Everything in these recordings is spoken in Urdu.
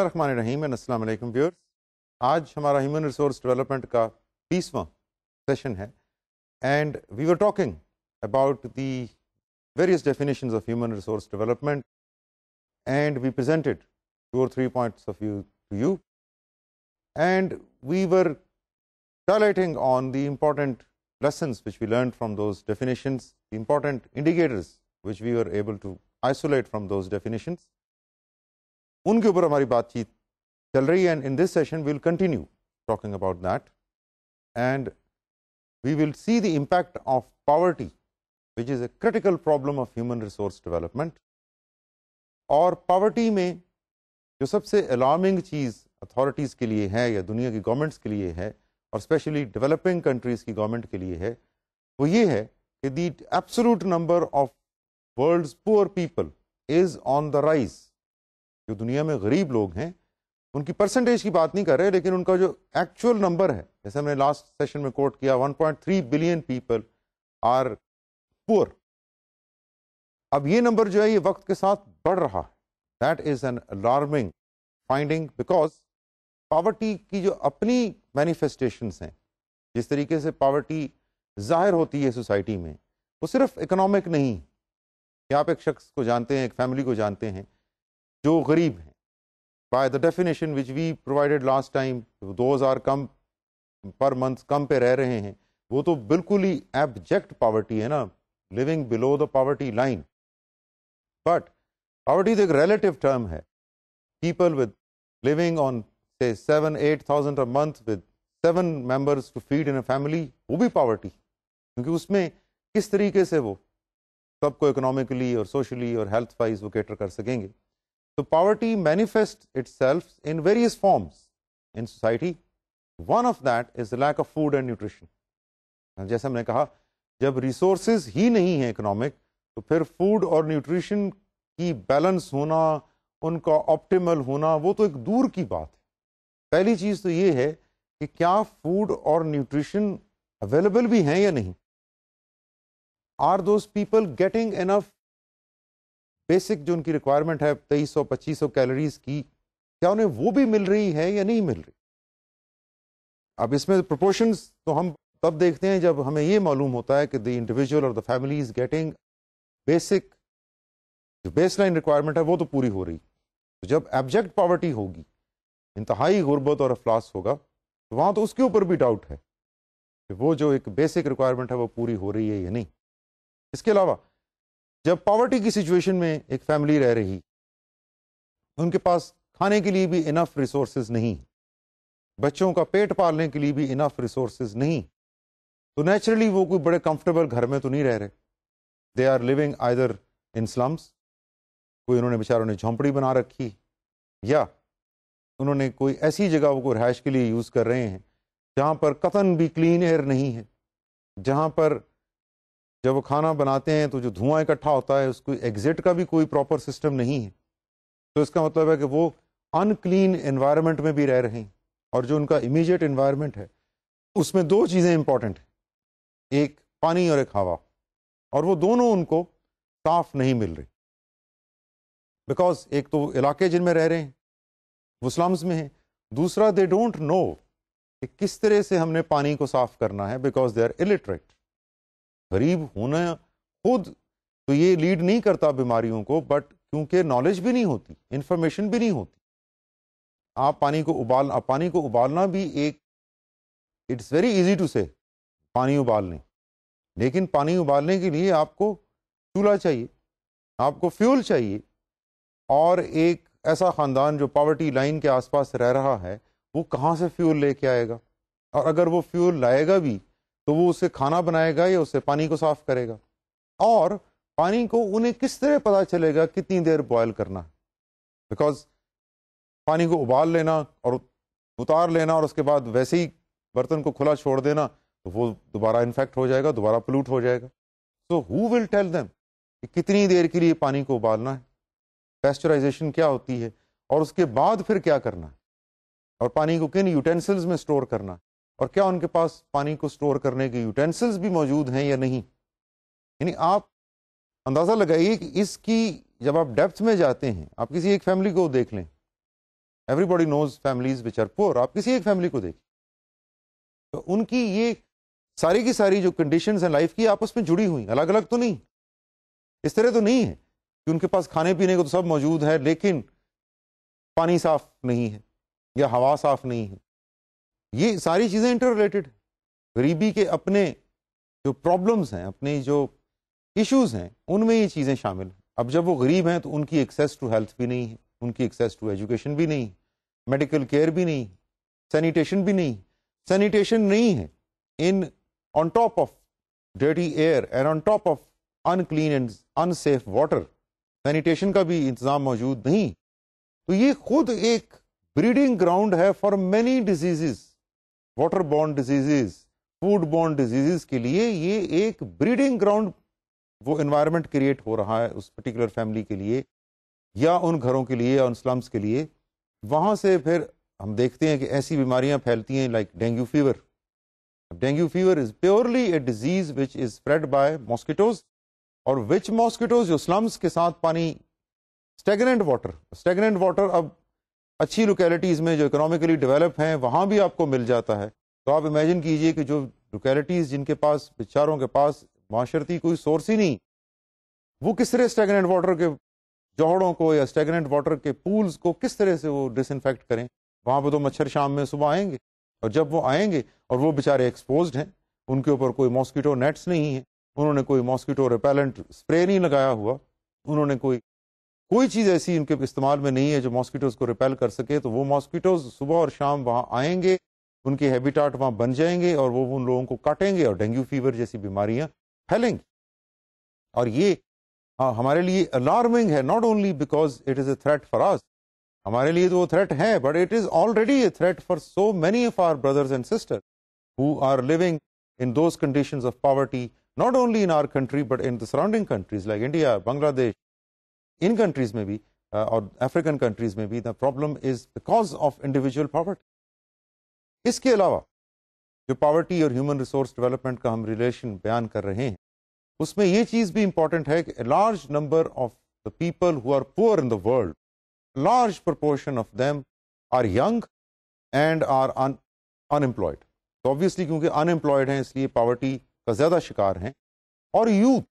الرحمن الرحیم السلام علیکم ویورز. آج ہمارا ہیومن ریسورس ڈیولپمنٹ کا 30واں سیشن ہے and we were talking about the various definitions of human resource development and we presented 2 or 3 points of view to you and we were highlighting on the important lessons which we learned from those definitions, the important indicators which we were able to isolate from those definitions. ان کے اوپر ہماری بات چیت چل رہی ہے and in this session we will continue talking about that and we will see the impact of poverty which is a critical problem of human resource development. اور پاورٹی میں جو سب سے الارمنگ چیز اتھارٹیز کے لیے ہے یا دنیا کی گورنمنٹس کے لیے ہے اور اسپیشلی ڈیولپنگ کنٹریز کی گورنمنٹ کے لیے ہے وہ یہ ہے کہ the absolute number of world's poor people is on the rise. جو دنیا میں غریب لوگ ہیں ان کی پرسنٹیج کی بات نہیں کر رہے لیکن ان کا جو ایکچوئل نمبر ہے، جیسے ہم نے لاسٹ سیشن میں کوٹ کیا 1.3 بلین پیپل آر پور. اب یہ نمبر جو ہے یہ وقت کے ساتھ بڑھ رہا ہے. That is an alarming finding because poverty کی جو اپنی مینیفیسٹیشنس ہیں، جس طریقے سے پاورٹی ظاہر ہوتی ہے سوسائٹی میں، وہ صرف اکنامک نہیں کہ آپ ایک شخص کو جانتے ہیں، ایک فیملی کو جانتے ہیں جو غریب ہیں. By the definition which we provided last time 2000 کم پر منتھ کم پہ رہ رہے ہیں، وہ تو بالکل ہی ایبجیکٹ پاورٹی ہے نا، living below the poverty line. But poverty ایک ریلیٹو ٹرم ہے. People with living on say 7,000-8,000 a month with 7 members to feed in a family، وہ بھی پاورٹی، کیونکہ اس میں کس طریقے سے وہ سب کو اکنامکلی اور سوشلی اور ہیلتھ وائز وہ کیٹر کر سکیں گے. So poverty manifests itself in various forms in society. One of that is the lack of food and nutrition. جیسے ہم نے کہا جب ریسورسز ہی نہیں ہیں اکنامک تو پھر فوڈ اور نیوٹریشن کی بیلنس ہونا، ان کا آپٹیمل ہونا وہ تو ایک دور کی بات ہے. پہلی چیز تو یہ ہے کہ کیا فوڈ اور نیوٹریشن اویلیبل بھی ہیں یا نہیں. Are those people getting enough basic جو ان کی ریکوائرمنٹ ہے 2300-2500 کیلوریز کی، کیا انہیں وہ بھی مل رہی ہے یا نہیں مل رہی. اب اس میں پروپورشنز تو ہم تب دیکھتے ہیں جب ہمیں یہ معلوم ہوتا ہے کہ دی انڈیویجول اور the family is getting basic, جو بیس لائن ریکوائرمنٹ ہے وہ تو پوری ہو رہی. تو جب ایبجیکٹ پاورٹی ہوگی، انتہائی غربت اور افلاس ہوگا، تو وہاں تو اس کے اوپر بھی ڈاؤٹ ہے کہ وہ جو ایک بیسک ریکوائرمنٹ ہے وہ پوری ہو رہی ہے یا نہیں. اس کے علاوہ جب پاورٹی کی سچویشن میں ایک فیملی رہ رہی، ان کے پاس کھانے کے لیے بھی انف ریسورسز نہیں، بچوں کا پیٹ پالنے کے لیے بھی انف ریسورسز نہیں، تو نیچرلی وہ کوئی بڑے کمفرٹیبل گھر میں تو نہیں رہ رہے. They are living either in slums, کوئی انہوں نے بیچاروں نے جھونپڑی بنا رکھی، یا انہوں نے کوئی ایسی جگہ وہ رہائش کے لیے یوز کر رہے ہیں جہاں پر قطعاً بھی کلین ایئر نہیں ہے، جہاں پر جب وہ کھانا بناتے ہیں تو جو دھواں اکٹھا ہوتا ہے اس کو ایگزٹ کا بھی کوئی پراپر سسٹم نہیں ہے. تو اس کا مطلب ہے کہ وہ ان کلین انوائرمنٹ میں بھی رہ رہے ہیں، اور جو ان کا امیجیٹ انوائرمنٹ ہے اس میں 2 چیزیں امپورٹنٹ ہیں، ایک پانی اور ایک ہوا، اور وہ دونوں ان کو صاف نہیں مل رہی. بیکاز ایک تو علاقے جن میں رہ رہے ہیں وہ سلمز میں ہیں، دوسرا دے ڈونٹ نو کہ کس طرح سے ہم نے پانی کو صاف کرنا ہے، بیکاز دے آر الٹریٹ. غریب ہونا خود تو یہ لیڈ نہیں کرتا بیماریوں کو، بٹ کیونکہ نالج بھی نہیں ہوتی، انفارمیشن بھی نہیں ہوتی. آپ پانی کو ابالنا بھی ایک اٹس ویری ایزی ٹو سے پانی ابال لیں، لیکن پانی ابالنے کے لیے آپ کو چولہا چاہیے، آپ کو فیول چاہیے، اور ایک ایسا خاندان جو پاورٹی لائن کے آس پاس رہ رہا ہے وہ کہاں سے فیول لے کے آئے گا، اور اگر وہ فیول لائے گا بھی تو وہ اسے کھانا بنائے گا یا اسے پانی کو صاف کرے گا. اور پانی کو انہیں کس طرح پتہ چلے گا کتنی دیر بوائل کرنا ہے، بیکاز پانی کو ابال لینا اور اتار لینا اور اس کے بعد ویسے ہی برتن کو کھلا چھوڑ دینا تو وہ دوبارہ انفیکٹ ہو جائے گا، دوبارہ پلوٹ ہو جائے گا. سو ہو ول ٹیل دیم کہ کتنی دیر کے لیے پانی کو ابالنا ہے، پیسچرائزیشن کیا ہوتی ہے، اور اس کے بعد پھر کیا کرنا ہے، اور پانی کو کن یوٹینسلز میں سٹور کرنا ہے، اور کیا ان کے پاس پانی کو سٹور کرنے کے یوٹینسلز بھی موجود ہیں یا نہیں. یعنی آپ اندازہ لگائیے کہ اس کی جب آپ ڈیپتھ میں جاتے ہیں، آپ کسی ایک فیملی کو دیکھ لیں، everybody knows families which are poor. آپ کسی ایک فیملی کو دیکھیں تو ان کی یہ ساری کی ساری جو کنڈیشنز ہیں لائف کی آپس میں جڑی ہوئی، الگ الگ تو نہیں. اس طرح تو نہیں ہے کہ ان کے پاس کھانے پینے کو تو سب موجود ہے لیکن پانی صاف نہیں ہے یا ہوا صاف نہیں ہے. یہ ساری چیزیں انٹر ریلیٹڈ. غریبی کے اپنے جو پرابلمز ہیں، اپنے جو ایشوز ہیں، ان میں یہ چیزیں شامل ہیں. اب جب وہ غریب ہیں تو ان کی ایکسیس ٹو ہیلتھ بھی نہیں ہے، ان کی ایکسیس ٹو ایجوکیشن بھی نہیں، میڈیکل کیئر بھی نہیں، سینیٹیشن بھی نہیں. سینیٹیشن نہیں ہے ان on top of dirty air and on top of unclean and unsafe water. Sanitation کا بھی انتظام موجود نہیں. تو یہ خود ایک بریڈنگ گراؤنڈ ہے for many diseases, water borne diseases, food borne diseases کے لیے. یہ ایک بریڈنگ گراؤنڈ وہ انوائرمنٹ کریٹ ہو رہا ہے اس پرٹیکولر فیملی کے لیے یا ان گھروں کے لیے یا ان سلمس کے لیے. وہاں سے پھر ہم دیکھتے ہیں کہ ایسی بیماریاں پھیلتی ہیں like dengue fever. Dengue fever is purely a disease which is spread by mosquitoes, اور وچ ماسکیٹوز جو سلمس کے ساتھ پانی اسٹیگننٹ واٹر اب اچھی لوکیلٹیز میں جو اکنامکلی ڈیولپ ہیں وہاں بھی آپ کو مل جاتا ہے. تو آپ امیجن کیجئے کہ جو لوکیلٹیز جن کے پاس بیچاروں کے پاس معاشرتی کوئی سورس ہی نہیں، وہ کس طرح اسٹیگننٹ واٹر کے جوہڑوں کو یا اسٹیگننٹ واٹر کے پولز کو کس طرح سے وہ ڈس انفیکٹ کریں. وہاں پہ تو مچھر شام میں صبح آئیں گے، اور جب وہ آئیں گے اور وہ بیچارے ایکسپوزڈ ہیں، ان کے اوپر کوئی ماسکیٹو نیٹس نہیں ہیں، انہوں نے کوئی ماسکیٹو ریپیلنٹ اسپرے نہیں لگایا ہوا، انہوں نے کوئی چیز ایسی ان کے استعمال میں نہیں ہے جو ماسکیٹوز کو ریپیل کر سکے. تو وہ ماسکیٹوز صبح اور شام وہاں آئیں گے، ان کے ہیبیٹاٹ وہاں بن جائیں گے اور وہ ان لوگوں کو کاٹیں گے اور ڈینگو فیور جیسی بیماریاں پھیلیں گی. اور یہ ہمارے لیے الارمنگ ہے، not only because it is a threat for us. ہمارے لیے تو وہ تھریٹ ہے، but it is already a threat for so many of our brothers and sister who are living in those conditions of poverty, not only in our country but in the surrounding countries like India, Bangladesh. In countries میں بھی اور African countries میں بھی the problem is because of individual poverty. اس کے علاوہ جو پاورٹی اور ہیومن ریسورس ڈیولپمنٹ کا ہم ریلیشن بیان کر رہے ہیں، اس میں یہ چیز بھی امپورٹنٹ ہے کہ a large number of the people who are poor in the world, large proportion of them are young and are unemployed. تو obviously کیونکہ unemployed ہیں اس لیے پاورٹی کا زیادہ شکار ہیں. اور یوتھ،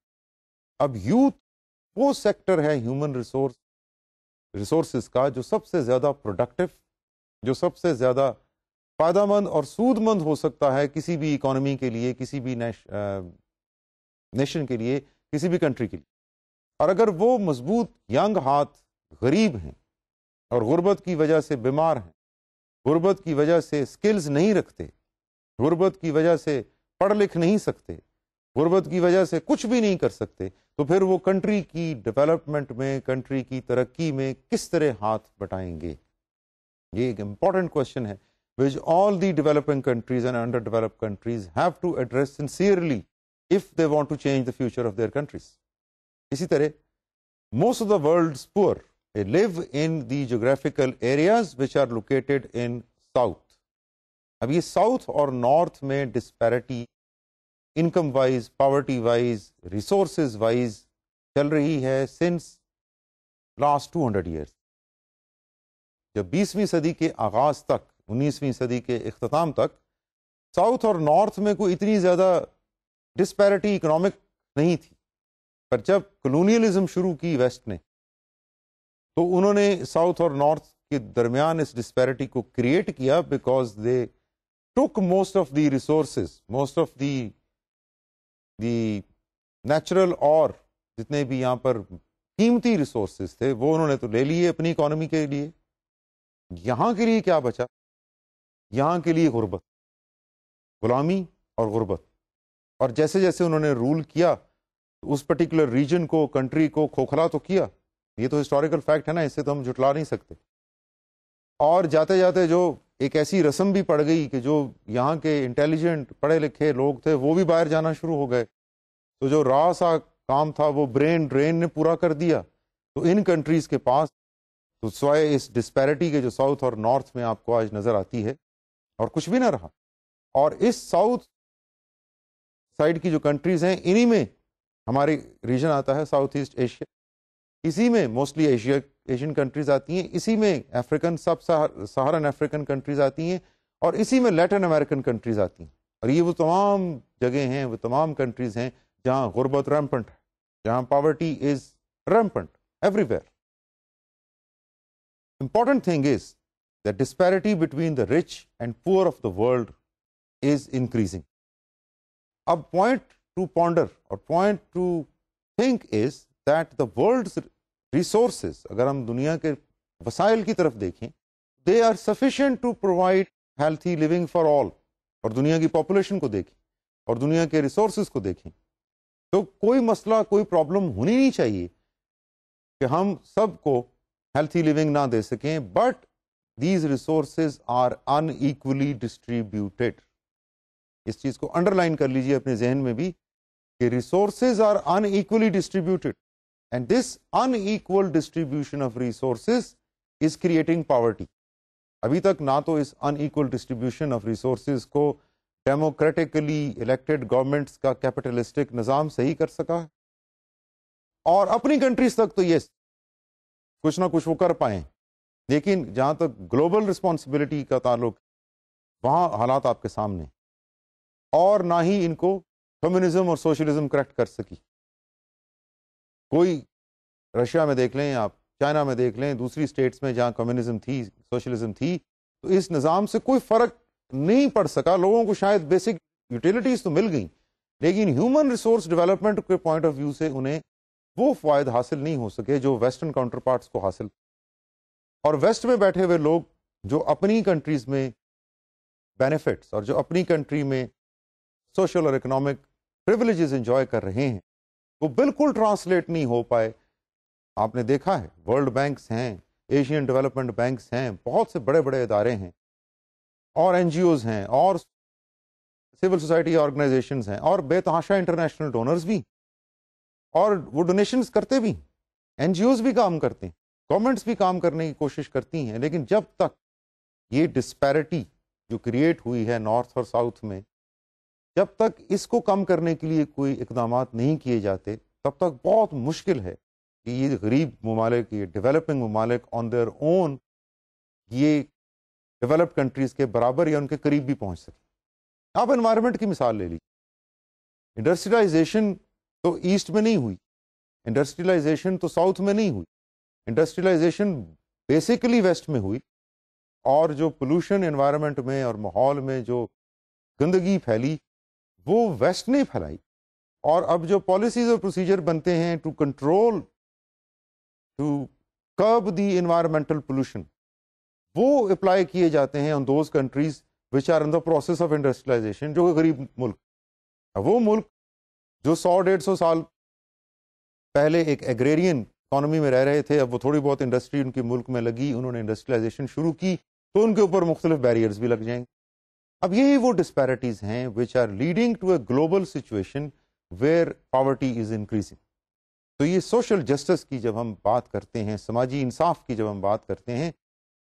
اب یوتھ وہ سیکٹر ہے ہیومن ریسورسز کا جو سب سے زیادہ پروڈکٹیو، جو سب سے زیادہ فائدہ مند اور سود مند ہو سکتا ہے کسی بھی اکانومی کے لیے، کسی بھی نیشن کے لیے، کسی بھی کنٹری کے لیے. اور اگر وہ مضبوط ینگ ہاتھ غریب ہیں اور غربت کی وجہ سے بیمار ہیں، غربت کی وجہ سے سکلز نہیں رکھتے، غربت کی وجہ سے پڑھ لکھ نہیں سکتے، غربت کی وجہ سے کچھ بھی نہیں کر سکتے، تو پھر وہ کنٹری کی ڈیولپمنٹ میں، کنٹری کی ترقی میں کس طرح ہاتھ بٹائیں گے؟ یہ ایک امپورٹنٹ کوشچن ہے which all the developing countries and underdeveloped countries have to address sincerely if they want to change the future of their countries. اسی طرح most of the world's poor they live in the geographical areas which are located in south. اب یہ ساؤتھ اور نارتھ میں disparity income wise, poverty wise, resources wise چل رہی ہے سنس لاسٹ 200 ایئرس. جب 20ویں صدی کے آغاز تک، 19ویں صدی کے اختتام تک ساؤتھ اور نارتھ میں کوئی اتنی زیادہ ڈسپیرٹی اکنامک نہیں تھی. پر جب کلونیلزم شروع کی ویسٹ نے، تو انہوں نے ساؤتھ اور نارتھ کے درمیان اس ڈسپیرٹی کو کریٹ کیا بیکاز دے ٹوک most of the resources, most of the natural اور جتنے بھی یہاں پر قیمتی ریسورسز تھے وہ انہوں نے تو لے لیے اپنی اکانومی کے لیے. یہاں کے لیے کیا بچا؟ یہاں کے لیے غربت، غلامی اور غربت. اور جیسے جیسے انہوں نے رول کیا اس پرٹیکولر ریجن کو، کنٹری کو کھوکھلا تو کیا. یہ تو ہسٹوریکل فیکٹ ہے نا، اس سے تو ہم جھٹلا نہیں سکتے. اور جاتے جاتے جو ایک ایسی رسم بھی پڑ گئی کہ جو یہاں کے انٹیلیجنٹ پڑھے لکھے لوگ تھے وہ بھی باہر جانا شروع ہو گئے. تو جو راسا کام تھا وہ برین ڈرین نے پورا کر دیا. تو ان کنٹریز کے پاس تو سوائے اس ڈسپیرٹی کے جو ساؤتھ اور نارتھ میں آپ کو آج نظر آتی ہے، اور کچھ بھی نہ رہا. اور اس ساؤتھ سائڈ کی جو کنٹریز ہیں انہی میں ہماری ریجن آتا ہے ساؤتھ ایسٹ ایشیا. اسی میں موسٹلی ایشین کنٹریز آتی ہیں، اسی میں افریقن سب سہارن افریقن کنٹریز آتی ہیں، اور اسی میں لیٹن امریکن کنٹریز آتی ہیں. اور یہ وہ تمام جگہیں ہیں، وہ تمام کنٹریز ہیں جہاں غربت ریمپنٹ ہے، جہاں poverty is rampant every where. Important thing is that disparity between the rich and poor of the world is increasing. A point to ponder or point to think is that the world's resources, اگر ہم دنیا کے وسائل کی طرف دیکھیں، they are sufficient to provide healthy living for all. اور دنیا کی پاپولیشن کو دیکھیں اور دنیا کے ریسورسز کو دیکھیں تو کوئی مسئلہ، کوئی پرابلم ہونی نہیں چاہیے کہ ہم سب کو ہیلتھی لیونگ نہ دے سکیں. But these resources are unequally distributed. اس چیز کو انڈر لائن کر لیجیے اپنے ذہن میں بھی کہ resources are unequally distributed and this unequal distribution of resources is creating poverty. ابھی تک نہ تو اس unequal distribution of resources کو ڈیموکریٹکلی الیکٹڈ گورنمنٹس کا کیپٹلسٹک نظام صحیح کر سکا ہے، اور اپنی کنٹریز تک تو یہ کچھ نہ کچھ وہ کر پائیں، لیکن جہاں تک گلوبل رسپانسبلٹی کا تعلق وہاں حالات آپ کے سامنے، اور نہ ہی ان کو کمیونزم اور سوشلزم کریکٹ کر سکی. کوئی رشیا میں دیکھ لیں، آپ چائنا میں دیکھ لیں، دوسری اسٹیٹس میں جہاں کمیونزم تھی، سوشلزم تھی، تو اس نظام سے کوئی فرق نہیں پڑ سکا. لوگوں کو شاید بیسک یوٹیلیٹیز تو مل گئیں، لیکن ہیومن ریسورس ڈیولپمنٹ کے پوائنٹ آف ویو سے انہیں وہ فوائد حاصل نہیں ہو سکے جو ویسٹرن کاؤنٹر پارٹس کو حاصل. اور ویسٹ میں بیٹھے ہوئے لوگ جو اپنی کنٹریز میں بینیفٹس اور جو اپنی کنٹری میں سوشل اور اکنامک پریولیجز انجوائے کر رہے ہیں، وہ بالکل ٹرانسلیٹ نہیں ہو پائے. آپ نے دیکھا ہے ورلڈ بینکس ہیں، ایشین ڈیولپمنٹ بینکس ہیں، بہت سے بڑے بڑے ادارے ہیں، اور این جی اوز ہیں، اور سول سوسائٹی آرگنائزیشنز ہیں، اور بے تحاشا انٹرنیشنل ڈونرز بھی، اور وہ ڈونیشنز کرتے بھی، این جی اوز بھی کام کرتے ہیں، گورنمنٹس بھی کام کرنے کی کوشش کرتی ہیں. لیکن جب تک یہ ڈسپیرٹی جو کریٹ ہوئی ہے نارتھ اور ساؤتھ میں، جب تک اس کو کم کرنے کے لیے کوئی اقدامات نہیں کیے جاتے، تب تک بہت مشکل ہے کہ یہ غریب ممالک، یہ ڈیولپنگ ممالک آن دیئر اون یہ ڈیولپڈ کنٹریز کے برابر یا ان کے قریب بھی پہنچ سکیں. آپ انوائرمنٹ کی مثال لے لیجیے. انڈسٹریلائزیشن تو ایسٹ میں نہیں ہوئی، انڈسٹریلائزیشن تو ساؤتھ میں نہیں ہوئی، انڈسٹریلائزیشن بیسیکلی ویسٹ میں ہوئی، اور جو پولوشن انوائرمنٹ میں اور ماحول میں جو گندگی پھیلی وہ ویسٹ نے پھیلائی. اور اب جو پالیسیز اور پروسیجر بنتے ہیں to control, to curb the environmental pollution, وہ اپلائی کیے جاتے ہیں on those countries which are in the process of industrialization, جو کہ غریب ملک. وہ ملک جو 100-150 سال پہلے ایک ایگریرین اکانومی میں رہ رہے تھے، اب وہ تھوڑی بہت انڈسٹری ان کے ملک میں لگی، انہوں نے انڈسٹریلائزیشن شروع کی، تو ان کے اوپر مختلف بیریئرز بھی لگ جائیں گے. اب یہی وہ ڈسپیرٹیز ہیں which are leading to a global situation where poverty is increasing. تو یہ سوشل جسٹس کی جب ہم بات کرتے ہیں، سماجی انصاف کی جب ہم بات کرتے ہیں،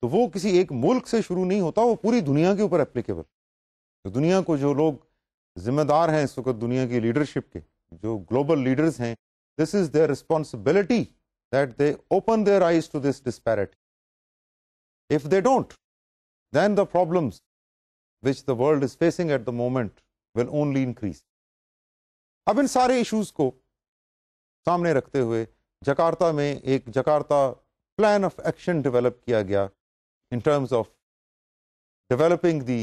تو وہ کسی ایک ملک سے شروع نہیں ہوتا، وہ پوری دنیا کے اوپر اپلیکیبل. تو دنیا کو جو لوگ ذمہ دار ہیں اس وقت دنیا کی لیڈرشپ کے، جو گلوبل لیڈرز ہیں، this is their responsibility that they open their eyes to this disparity. If they don't, then the problems which the world is facing at the moment will only increase. اب ان سارے ایشوز کو سامنے رکھتے ہوئے جکارتا میں ایک Jakarta plan of action develop کیا گیا in terms of developing the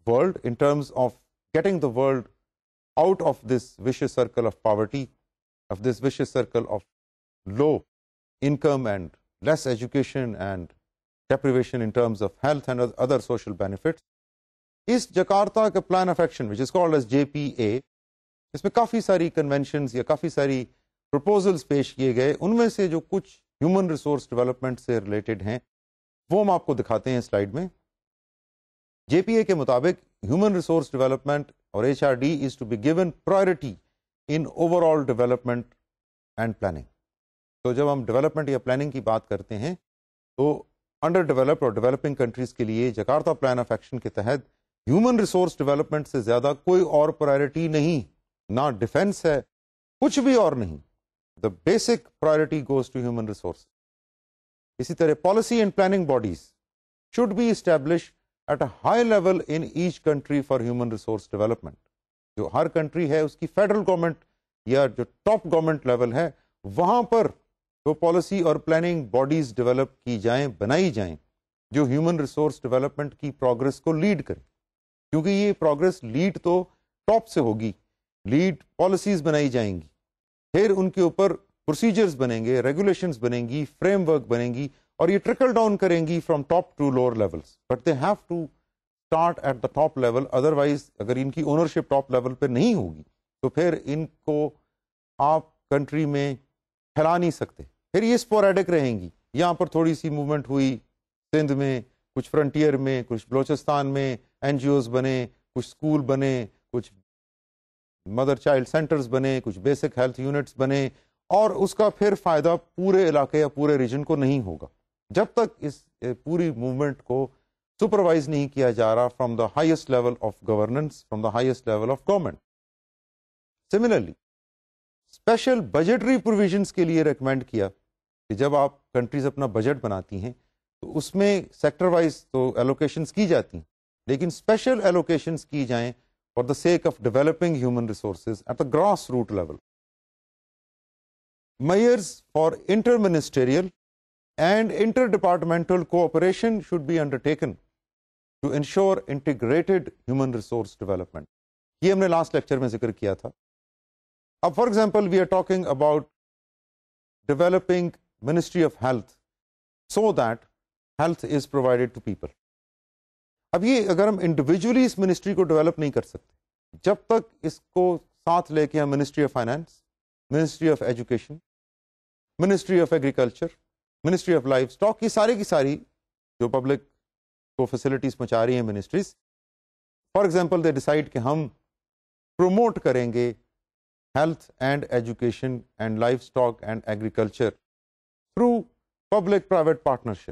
world, in terms of getting the world out of this vicious circle of poverty, of this vicious circle of low income and less education and deprivation in terms of health and other social benefits. اس جکارتا کا plan of action which is called as JPA، اس میں کافی ساری کنونشنز یا کافی ساری پروپوزلز پیش کیے گئے. ان میں سے جو کچھ ہیومن ریسورس ڈیولپمنٹ سے ریلیٹڈ ہیں وہ ہم آپ کو دکھاتے ہیں سلائیڈ میں. JPA کے مطابق ہیومن ریسورس ڈیولپمنٹ اور HRD is to be given priority in overall development and planning. تو جب ہم ڈیولپمنٹ یا پلاننگ کی بات کرتے ہیں تو انڈر ڈیولپڈ اور ڈیولپنگ کنٹریز کے لیے جکارتا پلان آف ایکشن کے تحت ہیومن ریسورس ڈیولپمنٹ سے زیادہ کوئی اور پرائرٹی نہیں، نہ ڈیفنس ہے، کچھ بھی اور نہیں. the basic priority goes to human resources. اسی طرح policy and planning bodies should be established at a high level in each country for human resource development. جو ہر کنٹری ہے اس کی فیڈرل گورنمنٹ یا جو ٹاپ گورنمنٹ لیول ہے وہاں پر جو پالیسی اور پلاننگ باڈیز ڈیولپ کی جائیں، بنائی جائیں، جو ہیومن ریسورس ڈیولپمنٹ کی پروگرس کو لیڈ کریں، کیونکہ یہ پروگرس لیڈ تو ٹاپ سے ہوگی، لیڈ پالیسیز بنائی جائیں گی، پھر ان کے اوپر پروسیجرز بنیں گے، ریگولیشنز بنیں گی، فریم ورک بنیں گی، اور یہ ٹرکل ڈاؤن کریں گی from top to lower levels, but they have to start at the top level. Otherwise اگر ان کی اونرشپ ٹاپ لیول پہ نہیں ہوگی تو پھر ان کو آپ کنٹری میں پھیلا نہیں سکتے، پھر یہ اسپوریڈک رہیں گی. یہاں پر تھوڑی سی موومنٹ ہوئی سندھ میں، کچھ فرنٹیئر میں، کچھ بلوچستان میں این جی اوز بنے، کچھ اسکول بنے، کچھ مدر چائلڈ سینٹرز بنے، کچھ بیسک ہیلتھ یونٹس بنے، اور اس کا پھر فائدہ پورے علاقے یا پورے ریجن کو نہیں ہوگا جب تک اس پوری موومنٹ کو سپروائز نہیں کیا جا رہا from the highest level of governance, from the highest level of government. Similarly special بجٹری provisions کے لیے ریکمینڈ کیا کہ جب آپ کنٹریز اپنا بجٹ بناتی ہیں تو اس میں سیکٹر وائز تو ایلوکیشنز کی جاتی ہیں، لیکن اسپیشل ایلوکیشنز کی جائیں for the sake of developing human resources at the grass root level. Measures for inter-ministerial and inter-departmental cooperation should be undertaken to ensure integrated human resource development. یہ ہم نے لاسٹ لیکچر میں ذکر کیا تھا. اب for example we are talking about developing ministry of health so that health is provided to people. اب یہ اگر ہم انڈیویجولی اس منسٹری کو ڈیولپ نہیں کر سکتے جب تک اس کو ساتھ لے کے ہم ministry of finance, ministry of education, ministry of agriculture, ministry of life stock, کی ساری جو پبلک کو فیسلٹیز پہنچا رہی ہیں ministries, for example they decide کہ ہم پروموٹ کریں گے health and education and life stock and agriculture through public private partnership,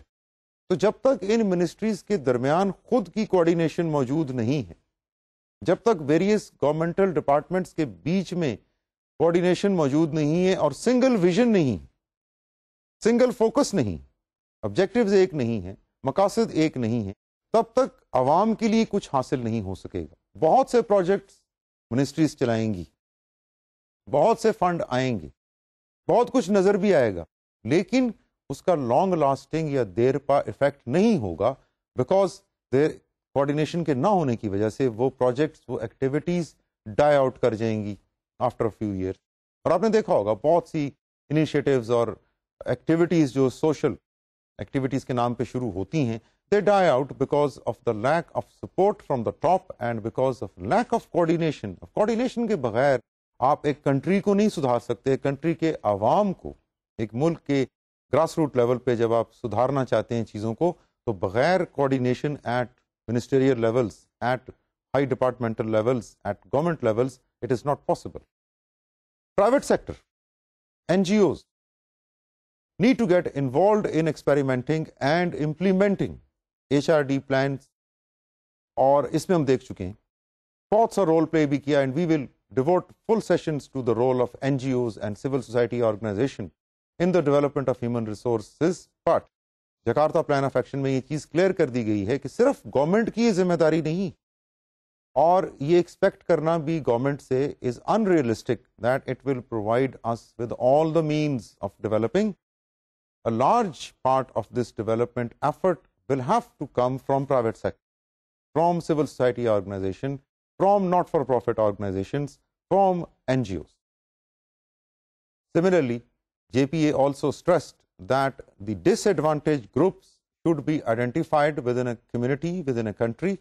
تو جب تک ان منسٹریز کے درمیان خود کی کوآرڈینیشن موجود نہیں ہے، جب تک ویریس گورنمنٹل ڈپارٹمنٹس کے بیچ میں کوآرڈینیشن موجود نہیں ہے اور سنگل ویژن نہیں، سنگل فوکس نہیں، آبجیکٹیوز ایک نہیں ہیں، مقاصد ایک نہیں ہیں، تب تک عوام کے لیے کچھ حاصل نہیں ہو سکے گا. بہت سے پروجیکٹس منسٹریز چلائیں گی، بہت سے فنڈ آئیں گے، بہت کچھ نظر بھی آئے گا، لیکن اس کا لانگ لاسٹنگ یا دیر پا افیکٹ نہیں ہوگا، بیکاز دیر کوآرڈینیشن کے نہ ہونے کی وجہ سے وہ پروجیکٹس، وہ ایکٹیویٹیز ڈائی آؤٹ کر جائیں گی آفٹر فیو ایئرس. اور آپ نے دیکھا ہوگا بہت سی انیشیٹوز اور ایکٹیویٹیز جو سوشل ایکٹیویٹیز کے نام پہ شروع ہوتی ہیں، they die out because of the lack of support from the top and because of lack of coordination. Coordination کے بغیر آپ ایک کنٹری کو نہیں سدھار سکتے. کنٹری کے عوام کو، ایک ملک کے گراس روٹ لیول پہ جب آپ سدھارنا چاہتے ہیں چیزوں کو، تو بغیر coordination at ministerial levels, at high departmental levels, at government levels, it is not possible. Private sector, NGOs need to get involved in experimenting and implementing HRD plans, اور اس میں ہم دیکھ چکے ہیں بہت سا رول پلے بھی کیا، and we will devote full sessions to the role of NGOs and civil society organization in the development of human resources. But Jakarta plan of action میں یہ چیز کلیئر کر دی گئی ہے کہ صرف گورنمنٹ کی یہ ذمہ داری نہیں، اور یہ ایکسپیکٹ کرنا بھی گورنمنٹ سے is unrealistic that it will provide us with all the means of developing. A large part of this development effort will have to come from private sector, from civil society organization, from not-for-profit organizations, from NGOs. Similarly, JPA also stressed that the disadvantaged groups should be identified within a community, within a country,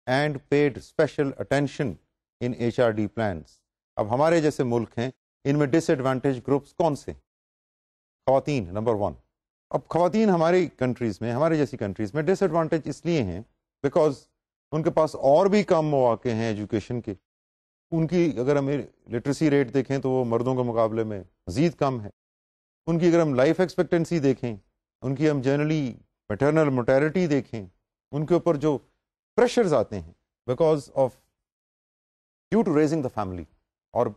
and paid special attention in HRD plans. اب ہمارے جیسے ملک ہیں، ان میں ڈس ایڈوانٹیج گروپس کون سے؟ خواتین نمبر 1. اب خواتین ہماری کنٹریز میں، ہمارے جیسی کنٹریز میں ڈس ایڈوانٹیج اس لیے ہیں بیکاز ان کے پاس اور بھی کم مواقع ہیں ایجوکیشن کے. ان کی اگر ہم لٹریسی ریٹ دیکھیں تو وہ مردوں کے مقابلے میں مزید کم ہے. ان کی اگر ہم لائف ایکسپیکٹنسی دیکھیں، ان کی ہم جنرلی میٹرنل موٹیلٹی دیکھیں، ان کے اوپر جو پریشرز آتے ہیں because of due to raising the family, اور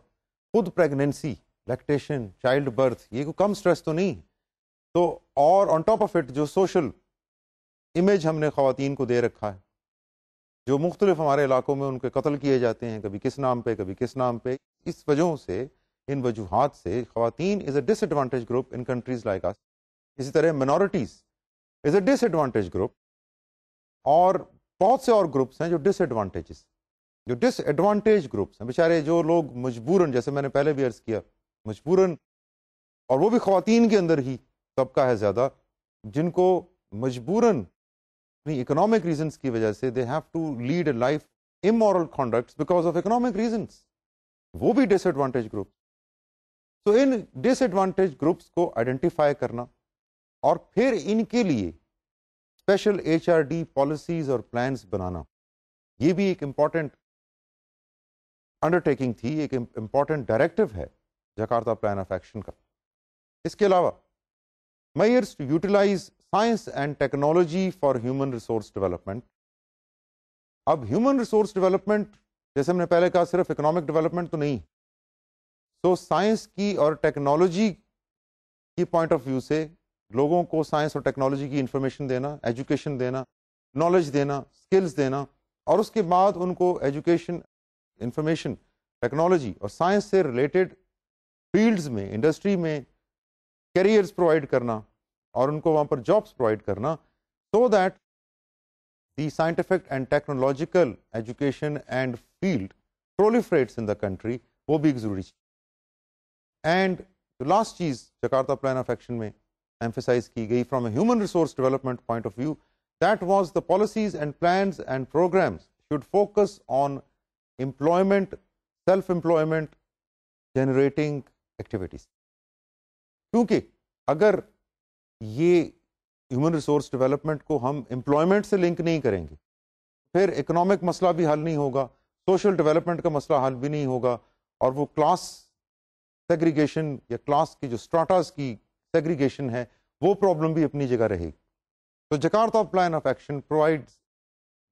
خود پریگنینسی لیکٹیشن، چائلڈ برتھ، یہ کوئی کم اسٹریس تو نہیں. تو اور آن ٹاپ آف اٹ جو سوشل امیج ہم نے خواتین کو دے رکھا ہے، جو مختلف ہمارے علاقوں میں ان کے قتل کیے جاتے ہیں، کبھی کس نام پہ کبھی کس نام پہ، اس وجہوں سے، ان وجوہات سے خواتین از اے ڈس ایڈوانٹیج گروپ ان کنٹریز لائک اس. اسی طرح منورٹیز از اے ڈس ایڈوانٹیج گروپ، اور بہت سے اور گروپس ہیں جو ڈس ایڈوانٹیج گروپس ہیں، بیچارے جو لوگ مجبوراً، جیسے میں نے پہلے بھی عرض کیا، مجبوراً، اور وہ بھی خواتین کے اندر ہی طبقہ ہے زیادہ، جن کو مجبوراً اپنی اکنامک ریزنس کی وجہ سے they have to lead a life immoral conducts because of economic reasons, وہ بھی ڈس ایڈوانٹیج گروپ. تو ان ڈس ایڈوانٹیج گروپس کو آئیڈینٹیفائی کرنا اور پھر ان کے لیے اسپیشل HRD پالیسیز اور پلانس بنانا، یہ بھی ایک امپورٹنٹ انڈرٹیکنگ تھی، ایک امپورٹنٹ ڈائریکٹو ہے جکارتا پلان آف ایکشن کا. اس کے علاوہ measures to utilize science and technology for human resource development. اب ہیومن ریسورس ڈیولپمنٹ، جیسے ہم نے پہلے کہا، صرف اکنامک ڈیولپمنٹ تو نہیں. تو سائنس کی اور ٹیکنالوجی کی پوائنٹ آف ویو سے لوگوں کو سائنس اور ٹیکنالوجی کی انفارمیشن دینا، ایجوکیشن دینا، نالج دینا، اسکلز دینا، اور اس کے بعد ان کو ایجوکیشن، انفارمیشن، ٹیکنالوجی اور سائنس سے ریلیٹڈ فیلڈز میں، انڈسٹری میں کیریئرز پرووائڈ کرنا اور ان کو وہاں پر جابس پرووائڈ کرنا، so that the scientific and technological education and field proliferates in the country, وہ بھی ایک ضروری چیز. اینڈ لاسٹ چیز جکارتا پلان آف ایکشن میں ایمفیسائز کی گئی from a human resource development point of view, that was the policies and plans and programmes should focus on employment, self-employment generating activities. کیونکہ اگر یہ ہیومن ریسورس ڈیولپمنٹ کو ہم امپلائمنٹ سے لنک نہیں کریں گے، پھر اکنامک مسئلہ بھی حل نہیں ہوگا، سوشل ڈیولپمنٹ کا مسئلہ حل بھی نہیں ہوگا، اور وہ کلاس سیگریگیشن یا کلاس کی جو اسٹراٹاز کی سیگریگیشن ہے، وہ پرابلم بھی اپنی جگہ رہے گی. تو Jakarta plan of action provides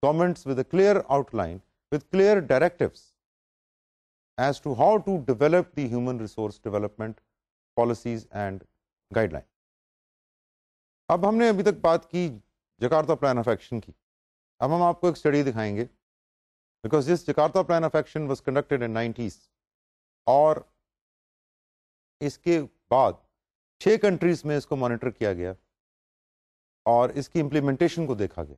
governments with a clear outline, with clear directives as to how to develop the human resource development policies and guidelines. اب ہم نے ابھی تک بات کی جکارتا پلان آف ایکشن کی. اب ہم آپ کو ایک اسٹڈی دکھائیں گے، because this Jakarta plan of action was conducted in 90s، اور اس کے بعد 6 کنٹریز میں اس کو مانیٹر کیا گیا اور اس کی امپلیمنٹیشن کو دیکھا گیا،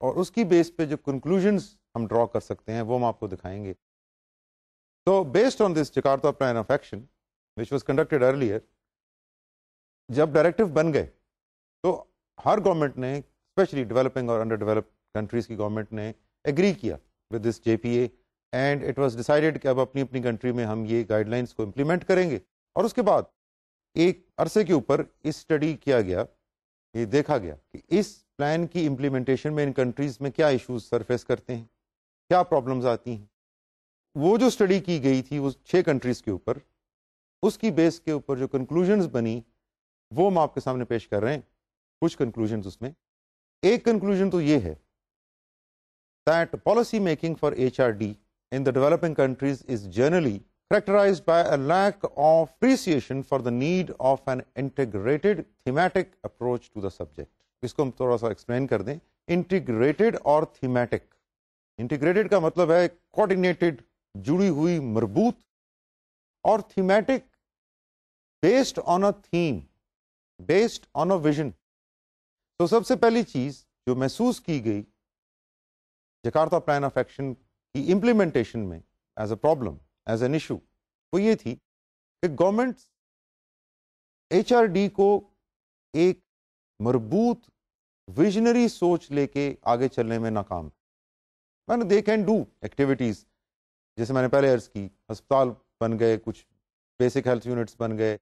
اور اس کی بیس پہ جو کنکلوژنس ہم ڈرا کر سکتے ہیں وہ ہم آپ کو دکھائیں گے. تو based on this Jakarta plan of action which was conducted earlier, جب ڈائریکٹو بن گئے تو ہر گورنمنٹ نے، اسپیشلی ڈیولپنگ اور انڈر ڈیولپ کنٹریز کی گورنمنٹ نے ایگری کیا with this JPA، and it was decided کہ اب اپنی اپنی کنٹری میں ہم یہ گائیڈ لائنس کو امپلیمنٹ کریں گے. اور اس کے بعد ایک عرصے کے اوپر اس اسٹڈی کیا گیا، یہ دیکھا گیا کہ اس پلان کی امپلیمنٹیشن میں ان کنٹریز میں کیا ایشوز سرفیس کرتے ہیں، کیا پرابلمز آتی ہیں. وہ جو اسٹڈی کی گئی تھی وہ 6 کنٹریز کے اوپر، اس کی بیس کے اوپر جو کنکلوژنز بنی وہ ہم آپ کے سامنے پیش کر رہے ہیں. کچھ کنکلوژنز اس میں، ایک کنکلوژن تو یہ ہے that policy making for HRD in the developing countries is generally characterized by a lack of appreciation for the need of an integrated thematic approach to the subject. اس کو ہم تھوڑا سا ایکسپلین کر دیں. انٹیگریٹڈ اور تھیمیٹک. انٹیگریٹڈ کا مطلب ہے کوآرڈینیٹڈ، جڑی ہوئی، مربوط، اور thematic based on a theme, based on a vision. تو سب سے پہلی چیز جو محسوس کی گئی جکارتا پلان آف ایکشن کی امپلیمنٹیشن میں as a problem, as an issue, وہ یہ تھی کہ گورنمنٹ HRD کو ایک مربوط ویژنری سوچ لے کے آگے چلنے میں ناکام. دے کین ڈو ایکٹیویٹیز، جیسے میں نے پہلے عرض کی، ہسپتال بن گئے، کچھ بیسک ہیلتھ یونٹس بن گئے،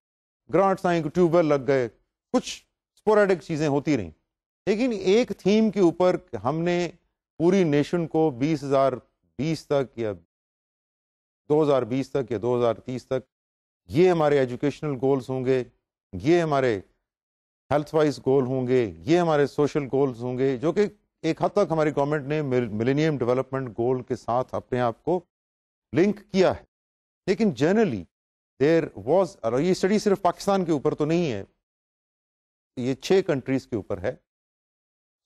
گرانٹس آئیں، ٹیوب ویل لگ گئے، کچھ اسپوریڈک چیزیں ہوتی رہیں. لیکن ایک تھیم کے اوپر ہم نے پوری نیشن کو 2020 تک یا 2020 تک یا 2030 تک یہ ہمارے ایجوکیشنل گولز ہوں گے، یہ ہمارے ہیلتھ وائز گول ہوں گے، یہ ہمارے سوشل گولز ہوں گے، جو کہ ایک حد تک ہماری گورنمنٹ نے ملینیم ڈیولپمنٹ گول کے ساتھ اپنے آپ کو لنک کیا ہے. لیکن جنرلی دیر واز، اور یہ اسٹڈی صرف پاکستان کے اوپر تو نہیں ہے، یہ 6 کنٹریز کے اوپر ہے.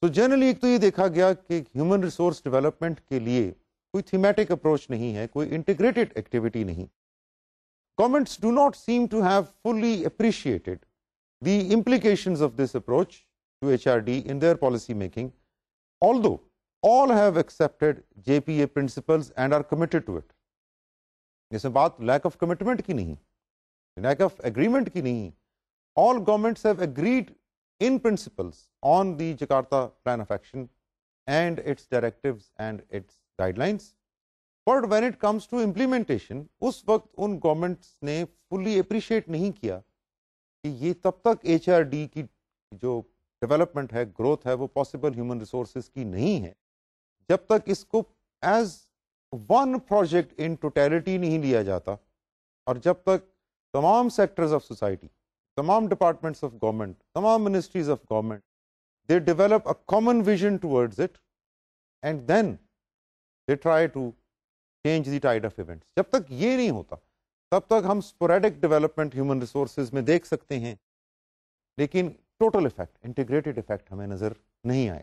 تو جنرلی ایک تو یہ دیکھا گیا کہ ہیومن ریسورس ڈیولپمنٹ کے لیے کوئی تھیمیٹک اپروچ نہیں ہے، کوئی انٹیگریٹڈ ایکٹیویٹی نہیں. Governments do not seem to have fully appreciated the implications of this approach to HRD in their policy making, although all have accepted JPA principles and are committed to it. اس میں بات lack of commitment کی نہیں، lack of agreement کی نہیں. All governments have agreed in principles on the Jakarta Plan of Action and its directives and its guidelines. But when it comes to implementation, اس وقت ان گورنمنٹس نے fully appreciate نہیں کیا کہ یہ تب تک ایچ آر ڈی کی جو ڈیولپمنٹ ہے، گروتھ ہے، وہ پاسبل ہیومن ریسورسز کی نہیں ہے جب تک اس کو as one project in totality نہیں لیا جاتا، اور جب تک تمام سیکٹرز آف سوسائٹی، تمام ڈپارٹمنٹس آف گورنمنٹ، تمام ministries of government they develop a common vision towards it and then they try to change the tide of events. جب تک یہ نہیں ہوتا تب تک ہم اسپوریڈک ڈیولپمنٹ ہیومن ریسورسز میں دیکھ سکتے ہیں، لیکن ٹوٹل افیکٹ، انٹیگریٹڈ افیکٹ ہمیں نظر نہیں آئے.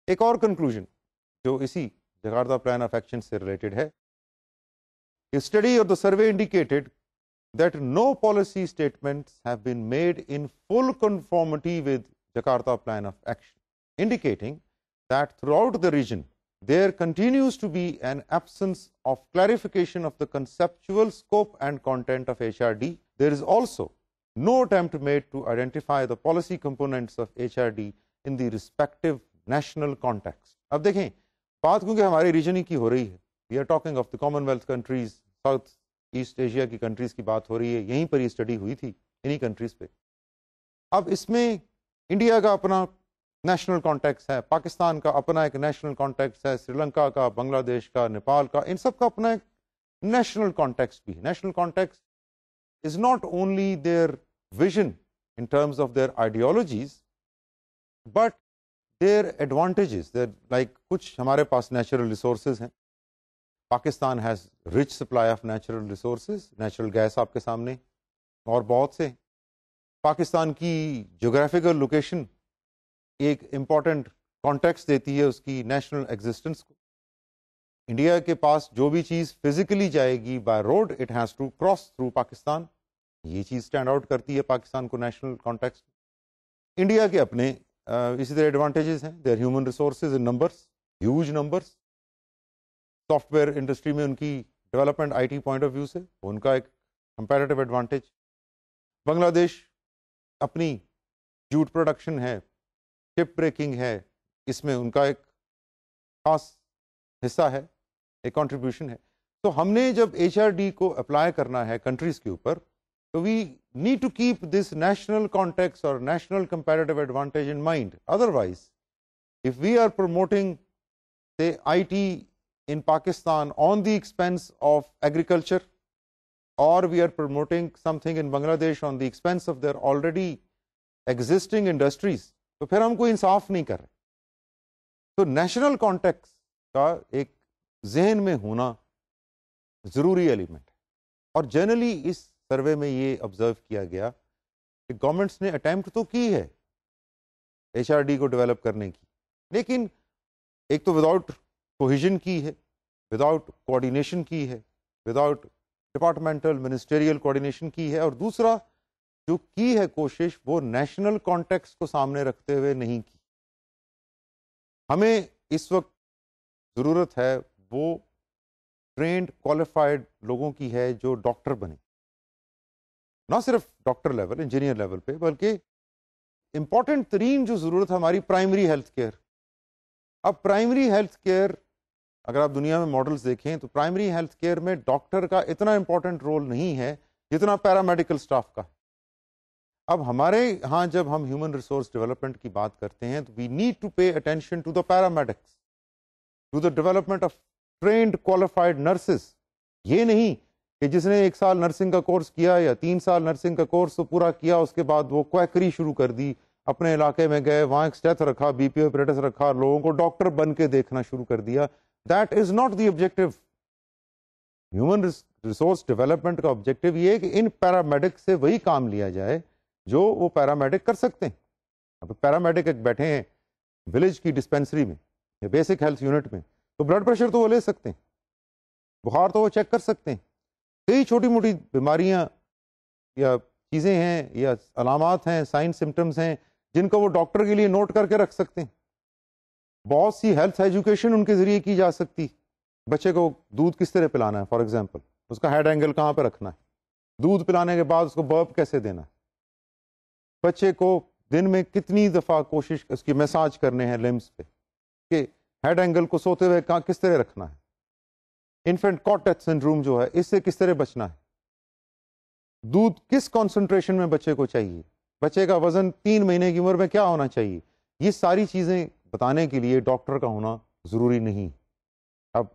ایک اور کنکلوژن جو اسی جکارتا پلان آف ایکشن سے ریلیٹڈ ہے، اسٹڈی اور the survey indicated that no policy statements have been made in full conformity with Jakarta Plan of Action, indicating that throughout the region there continues to be an absence of clarification of the conceptual scope and content of HRD. There is also no attempt made to identify the policy components of HRD in the respective national context. اب دیکھیں بات کیونکہ ہماری ریجن ہی کی ہو رہی ہے، we are talking of the Commonwealth countries, South East Asia کی کنٹریز کی بات ہو رہی ہے، یہیں پر یہ اسٹڈی ہوئی تھی انہی کنٹریز پہ. اب اس میں انڈیا کا اپنا نیشنل کانٹیکس ہے، پاکستان کا اپنا ایک نیشنل کانٹیکس ہے، سری لنکا کا، بنگلہ دیش کا، نیپال کا، ان سب کا اپنا ایک نیشنل کانٹیکس بھی ہے. National contexts is not only their vision in terms of their ideologies but their advantages. Like کچھ ہمارے پاس نیچرل ریسورسز ہیں، Pakistan has rich supply of natural resources, natural gas آپ کے سامنے، اور بہت سے. پاکستان کی جغرافیکل لوکیشن ایک امپورٹنٹ کانٹیکسٹ دیتی ہے اس کی نیشنل ایگزسٹنس کو. انڈیا کے پاس جو بھی چیز فزیکلی جائے گی by road, it has to cross through Pakistan. یہ چیز اسٹینڈ آؤٹ کرتی ہے پاکستان کو نیشنل کانٹیکسٹ. انڈیا کے اپنے اسی طرح ایڈوانٹیجز ہیں، their human resources in numbers, huge numbers. Software industry میں ان کی development IT point of view سے ان کا ایک کمپیریٹیو ایڈوانٹیج. بنگلہ دیش اپنی جوٹ پروڈکشن ہے، شپ بریکنگ ہے، اس میں ان کا ایک خاص حصہ ہے، ایک کنٹریبیوشن ہے. تو ہم نے جب ایچ آر ڈی کو اپلائی کرنا ہے کنٹریز کے اوپر، تو we need to keep this national contexts اور national comparative advantage in mind. Otherwise if we are promoting say IT in Pakistan on the expense of agriculture, or we are promoting something in Bangladesh on the expense of their already existing industries, تو پھر ہم کوئی انصاف نہیں کر رہے. تو نیشنل کانٹیکس کا ایک ذہن میں ہونا ضروری ایلیمنٹ ہے. اور جنرلی اس سروے میں یہ آبزرو کیا گیا کہ گورنمنٹس نے اٹیمپٹ تو کی ہے ایچ آر ڈی کو ڈیولپ کرنے کی، لیکن ایک تو وداؤٹ کوہیژن کی ہے، وداؤٹ کوآرڈینیشن کی ہے، وداؤٹ ڈپارٹمنٹل منسٹریل کوآرڈینیشن کی ہے، اور دوسرا جو کی ہے کوشش وہ نیشنل کانٹیکس کو سامنے رکھتے ہوئے نہیں کی. ہمیں اس وقت ضرورت ہے وہ ٹرینڈ کوالیفائڈ لوگوں کی ہے جو ڈاکٹر بنے، نہ صرف ڈاکٹر لیول، انجینئر لیول پہ، بلکہ امپورٹنٹ ترین جو ضرورت ہے ہماری پرائمری ہیلتھ کیئر. اب پرائمری ہیلتھ کیئر اگر آپ دنیا میں ماڈلز دیکھیں تو پرائمری ہیلتھ کیئر میں ڈاکٹر کا اتنا امپورٹنٹ رول نہیں ہے جتنا پیرامیڈیکل اسٹاف کا. اب ہمارے ہاں جب ہم ہیومن ریسورس ڈیولپمنٹ کی بات کرتے ہیں تو we need to pay attention to the paramedics, to the development of trained qualified nurses. یہ نہیں کہ جس نے 1 سال نرسنگ کا کورس کیا یا 3 سال نرسنگ کا کورس پورا کیا، اس کے بعد وہ کویکری شروع کر دی، اپنے علاقے میں گئے، وہاں ایک اسٹیتھ رکھا، بی پی او اپریٹس رکھا، لوگوں کو ڈاکٹر بن کے دیکھنا شروع کر دیا. That is not the objective. Human resource development کا آبجیکٹو یہ ہے کہ ان پیرامیڈک سے وہی کام لیا جائے جو وہ پیرامیڈک کر سکتے ہیں. اب پیرامیڈک ایک بیٹھے ہیں ولیج کی ڈسپینسری میں یا بیسک ہیلتھ یونٹ میں, تو بلڈ پریشر تو وہ لے سکتے ہیں, بخار تو وہ چیک کر سکتے ہیں, کئی چھوٹی موٹی بیماریاں یا چیزیں ہیں یا علامات ہیں, سائن سمٹمز ہیں جن کو وہ ڈاکٹر کے لیے نوٹ کر کے رکھ سکتے ہیں. بہت سی ہیلتھ ایجوکیشن ان کے ذریعے کی جا سکتی. بچے کو دودھ کس طرح پلانا ہے, فار ایگزامپل اس کا ہیڈ اینگل کہاں پہ رکھنا ہے, دودھ پلانے کے بعد اس کو برپ کیسے دینا ہے, بچے کو دن میں کتنی دفعہ کوشش اس کی مساج کرنے ہیں لمبس پہ, کہ ہیڈ اینگل کو سوتے ہوئے کس طرح رکھنا ہے, انفینٹ کاٹ ڈیتھ سنڈروم جو ہے اس سے کس طرح بچنا ہے, دودھ کس کانسنٹریشن میں بچے کو چاہیے, بچے کا وزن 3 مہینے کی عمر میں کیا ہونا چاہیے, یہ ساری چیزیں بتانے کے لیے ڈاکٹر کا ہونا ضروری نہیں. اب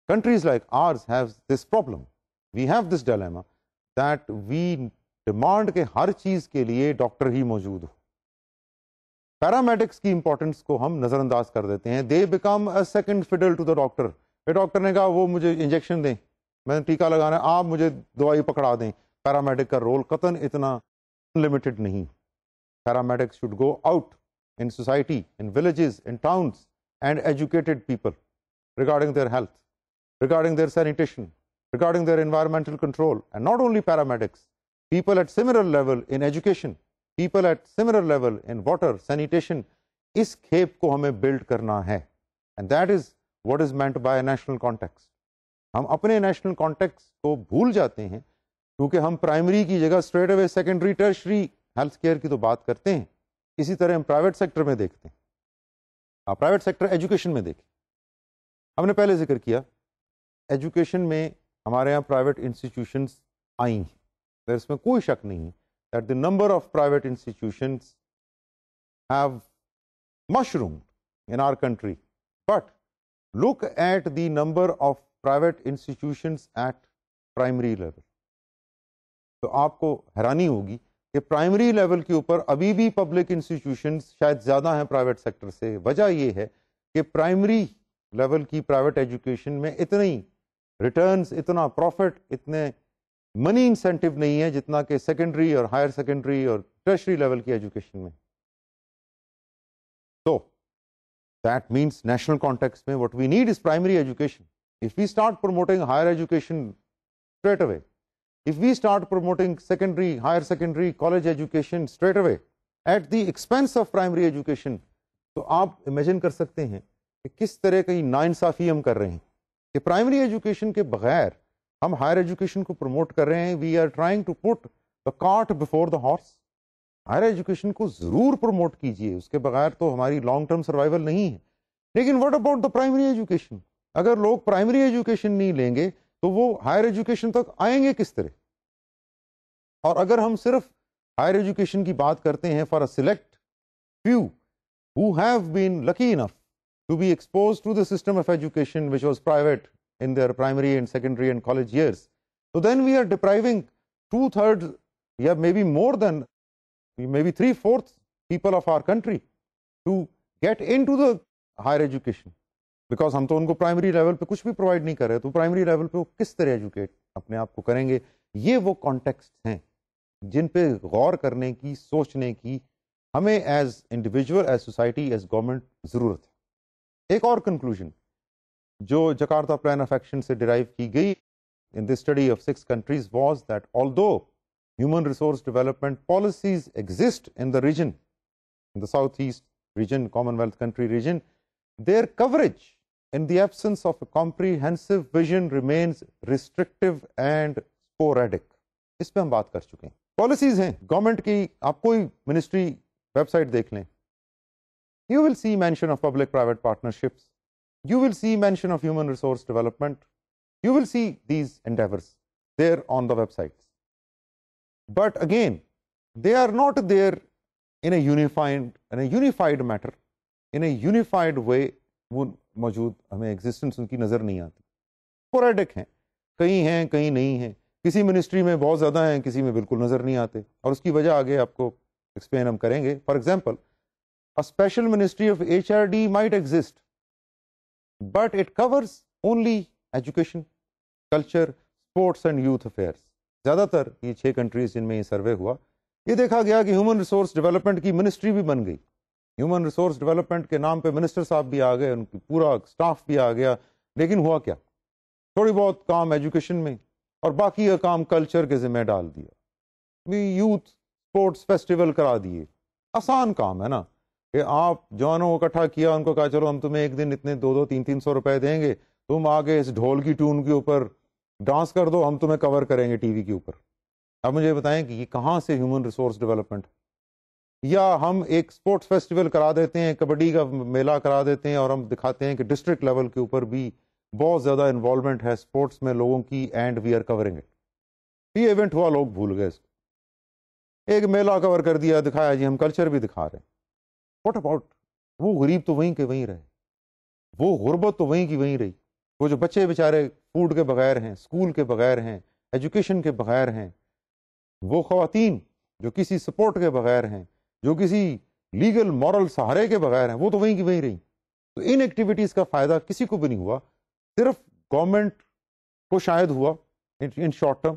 countries like ours have this problem, we have this dilemma that we demand کہ ہر چیز کے لیے ڈاکٹر ہی موجود ہو. پیرامیڈکس کی امپورٹنس کو ہم نظر انداز کر دیتے ہیں. They become a second fiddle to the doctor. Doctor نے کہا وہ مجھے انجیکشن دیں, میں نے ٹیکہ لگانا ہے, آپ مجھے دوائی پکڑا دیں. پیرامیڈک کا رول قطعاً اتنا لمیٹڈ نہیں. Paramedics should go out in society, in villages, in towns, and educated people regarding their health, regarding their sanitation, regarding their environmental control. And not only paramedics, people at similar level in education, people at similar level in water, sanitation, اس کھیپ کو ہمیں بلڈ کرنا ہے. And that is what is meant by a national context. ہم اپنے نیشنل کانٹیکس کو بھول جاتے ہیں کیونکہ ہم پرائمری کی جگہ straight away secondary tertiary health care کی تو بات کرتے ہیں. اسی طرح ہم پرائیویٹ سیکٹر میں دیکھتے ہیں. آپ پرائیویٹ سیکٹر ایجوکیشن میں دیکھیں, ہم نے پہلے ذکر کیا ایجوکیشن میں ہمارے یہاں پرائیویٹ انسٹیٹیوشنس آئی ہیں, اس میں کوئی شک نہیں that the number of private institutions have mushroomed in our country, but look at the number of private institutions at primary level. تو آپ کو حیرانی ہوگی کہ پرائمری لیول کے اوپر ابھی بھی پبلک انسٹیٹیوشنز شاید زیادہ ہیں پرائیویٹ سیکٹر سے. وجہ یہ ہے کہ پرائمری لیول کی پرائیویٹ ایجوکیشن میں اتنی ریٹرنز, اتنا پروفٹ, اتنے منی انسینٹیو نہیں ہے جتنا کہ سیکنڈری اور ہائر سیکنڈری اور ٹرشری لیول کی ایجوکیشن میں. So that means national context mein what we need is primary education. If we start promoting higher education straight away, if we start promoting secondary, higher secondary, college education straight away at the expense of primary education, تو آپ امیجن کر سکتے ہیں کہ کس طرح کی ناانصافی ہم کر رہے ہیں کہ پرائمری ایجوکیشن کے بغیر ہم ہائر ایجوکیشن کو پروموٹ کر رہے ہیں. We are trying to put the cart before the horse. Higher education کو ضرور پروموٹ کیجیے, اس کے بغیر تو ہماری لانگ ٹرم سروائیول نہیں ہے. لیکن what about the primary education? اگر لوگ پرائمری ایجوکیشن نہیں لیں گے تو وہ ہائر ایجوکیشن تک آئیں گے کس طرح؟ اور اگر ہم صرف ہائر ایجوکیشن کی بات کرتے ہیں for a select few who have been lucky enough to be exposed to the system of education which was private in their primary and secondary and college years, so then we are depriving 2/3, yeah, maybe more than maybe 3/4 people of our country to get into the higher education, because ہم تو ان کو پرائمری لیول پہ کچھ بھی پرووائڈ نہیں کر رہے. تو پرائمری لیول پہ وہ کس طرح ایجوکیٹ اپنے آپ کو کریں گے؟ یہ وہ کانٹیکسٹ ہیں جن پہ غور کرنے کی, سوچنے کی ہمیں as individual, as society, as government ضرورت ہے. ایک اور کنکلوژن جو جکارتا پلان آف ایکشن سے ڈرائیو کی گئی in the study of 6 countries was that although human resource development policies exist in the region, in the southeast region, Commonwealth country region, their coverage in the absence of a comprehensive vision remains restrictive and sporadic. اس پہ ہم بات کر چکے ہیں. پالیسیز ہیں گورنمنٹ کی, آپ کوئی منسٹری ویب سائٹ دیکھ لیں, you will see mention of public private partnerships, you will see mention of human resource development, you will see these endeavors there on the websites. But again, they are not there in a unified matter, in a unified way. وہ موجود ہمیں ایگزسٹنس ان کی نظر نہیں آتی, sporadic ہیں, کہیں ہیں کہیں نہیں ہیں, کسی منسٹری میں بہت زیادہ ہیں, کسی میں بالکل نظر نہیں آتے, اور اس کی وجہ آگے آپ کو ایکسپلین ہم کریں گے. For example, a special ministry of HRD might exist, but it covers only education, culture, sports and youth affairs. زیادہ تر یہ 6 کنٹریز جن میں یہ سروے ہوا, یہ دیکھا گیا کہ ہیومن ریسورس ڈیولپمنٹ کی منسٹری بھی بن گئی. ہیومن ریسورس ڈیولپمنٹ کے نام پہ منسٹر صاحب بھی آ گئے, ان کی پورا اسٹاف بھی آ گیا, لیکن ہوا کیا؟ تھوڑی بہت کام ایجوکیشن میں اور باقی کا کام کلچر کے ذمہ ڈال دیا. یوتھ اسپورٹس فیسٹیول کرا دیے. آسان کام ہے نا کہ آپ جوانوں کو اکٹھا کیا, ان کو کہا چلو ہم تمہیں ایک دن اتنے 200 300 روپے دیں گے, تم آگے اس ڈھول کی ٹون کے اوپر ڈانس کر دو, ہم تمہیں کور کریں گے ٹی وی کے اوپر. اب مجھے بتائیں کہ یہ کہاں سے ہیومن ریسورس ڈیولپمنٹ؟ یا ہم ایک اسپورٹس فیسٹیول کرا دیتے ہیں, کبڈی کا میلہ کرا دیتے ہیں, اور ہم دکھاتے ہیں کہ ڈسٹرکٹ لیول کے اوپر بھی بہت زیادہ انوالومنٹ ہے اسپورٹس میں لوگوں کی, and we are covering it. یہ ایونٹ ہوا, لوگ بھول گئے اس کو, ایک میلہ کور کر دیا, دکھایا جی ہم کلچر بھی دکھا رہے ہیں. واٹ اباؤٹ وہ غریب تو وہیں کے وہیں رہے, وہ غربت تو وہیں کی وہیں رہی, وہ جو بچے بیچارے فوڈ کے بغیر ہیں, اسکول کے بغیر ہیں, ایجوکیشن کے بغیر ہیں, وہ خواتین جو کسی سپورٹ کے بغیر ہیں, جو کسی لیگل مورل سہارے کے بغیر ہیں, وہ تو وہیں کی وہیں رہی. تو ان ایکٹیویٹیز کا فائدہ کسی کو بھی نہیں ہوا, صرف گورنمنٹ کو شاید ہوا in short term,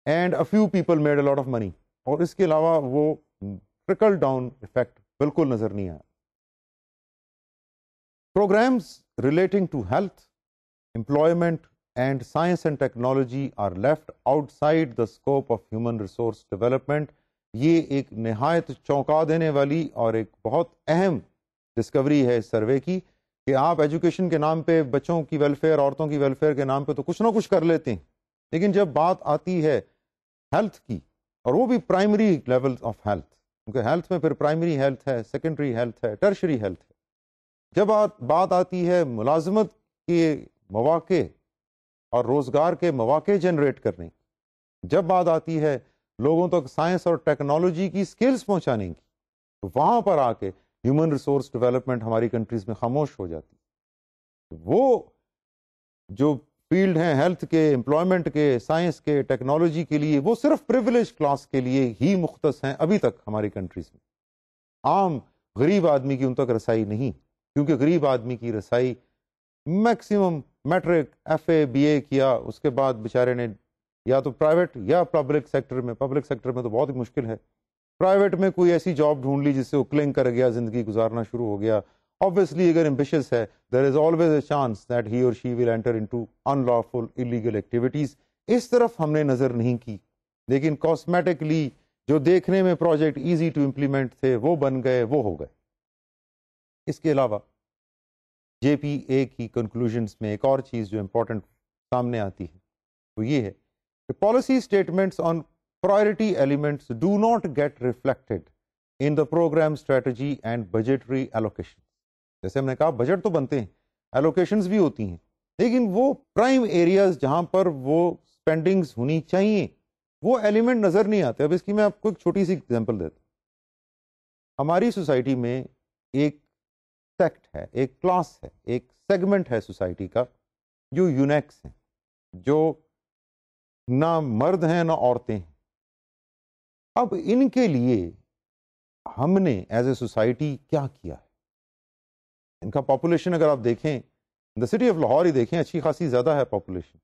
and a few people made a lot of money, اور اس کے علاوہ وہ ٹرکل ڈاؤن افیکٹ بالکل نظر نہیں آیا. Programs relating to health, employment and science and technology are left outside the scope of human resource development. یہ ایک نہایت چونکا دینے والی اور ایک بہت اہم ڈسکوری ہے اس سروے کی, کہ آپ ایجوکیشن کے نام پہ بچوں کی ویلفیئر, عورتوں کی ویلفیئر کے نام پہ تو کچھ نہ کچھ کر لیتے ہیں, لیکن جب بات آتی ہے ہیلتھ کی, اور وہ بھی پرائمری لیول آف ہیلتھ, کیونکہ ہیلتھ میں پھر پرائمری ہیلتھ ہے, سیکنڈری ہیلتھ ہے, ٹرشری ہیلتھ ہے, جب بات آتی ہے ملازمت کے مواقع اور روزگار کے مواقع جنریٹ کرنے کی, جب بات آتی ہے لوگوں تک سائنس اور ٹیکنالوجی کی سکلز پہنچانے کی, تو وہاں پر آ کے ہیومن ریسورس ڈیولپمنٹ ہماری کنٹریز میں خاموش ہو جاتی. وہ جو فیلڈ ہیں ہیلتھ کے, امپلائمنٹ کے, سائنس کے, ٹیکنالوجی کے لیے, وہ صرف پریویلیج کلاس کے لیے ہی مختص ہیں ابھی تک ہماری کنٹریز میں. عام غریب آدمی کی ان تک رسائی نہیں, کیونکہ غریب آدمی کی رسائی maximum matric, FA, BA کیا, اس کے بعد بیچارے نے یا تو پرائیویٹ یا پبلک سیکٹر میں, پبلک سیکٹر میں تو بہت ہی مشکل ہے, پرائیویٹ میں کوئی ایسی جاب ڈھونڈ لی جس سے وہ کلنگ کر گیا, زندگی گزارنا شروع ہو گیا. Obviously اگر ambitious ہے, there is always a chance that he or she will enter into unlawful illegal activities. اس طرف ہم نے نظر نہیں کی, لیکن کاسمیٹکلی جو دیکھنے میں پروجیکٹ ایزی ٹو امپلیمنٹ تھے وہ بن گئے, وہ ہو گئے. اس کے علاوہ جے پی اے کی کنکلوژنس میں ایک اور چیز جو امپورٹنٹ سامنے آتی ہے وہ یہ ہے کہ policy statements on priority elements do not get reflected in the program strategy and budgetary allocation. جیسے ہم نے کہا بجٹ تو بنتے ہیں, allocations بھی ہوتی ہیں, لیکن وہ پرائم ایریاز جہاں پر وہ اسپینڈنگز ہونی چاہیے وہ ایلیمنٹ نظر نہیں آتے. اب اس کی میں آپ کو ایک چھوٹی سی ایگزامپل دیتا ہوں. ہماری سوسائٹی میں ایک سیکٹ ہے, ایک کلاس ہے, ایک سیگمنٹ ہے سوسائٹی کا جو یونیکس ہیں, جو نہ مرد ہیں نہ عورتیں ہیں. اب ان کے لیے ہم نے ایز اے سوسائٹی کیا کیا ہے؟ ان کا پاپولیشن اگر آپ دیکھیں, دا سٹی آف لاہور ہی دیکھیں, اچھی خاصی زیادہ ہے پاپولیشن.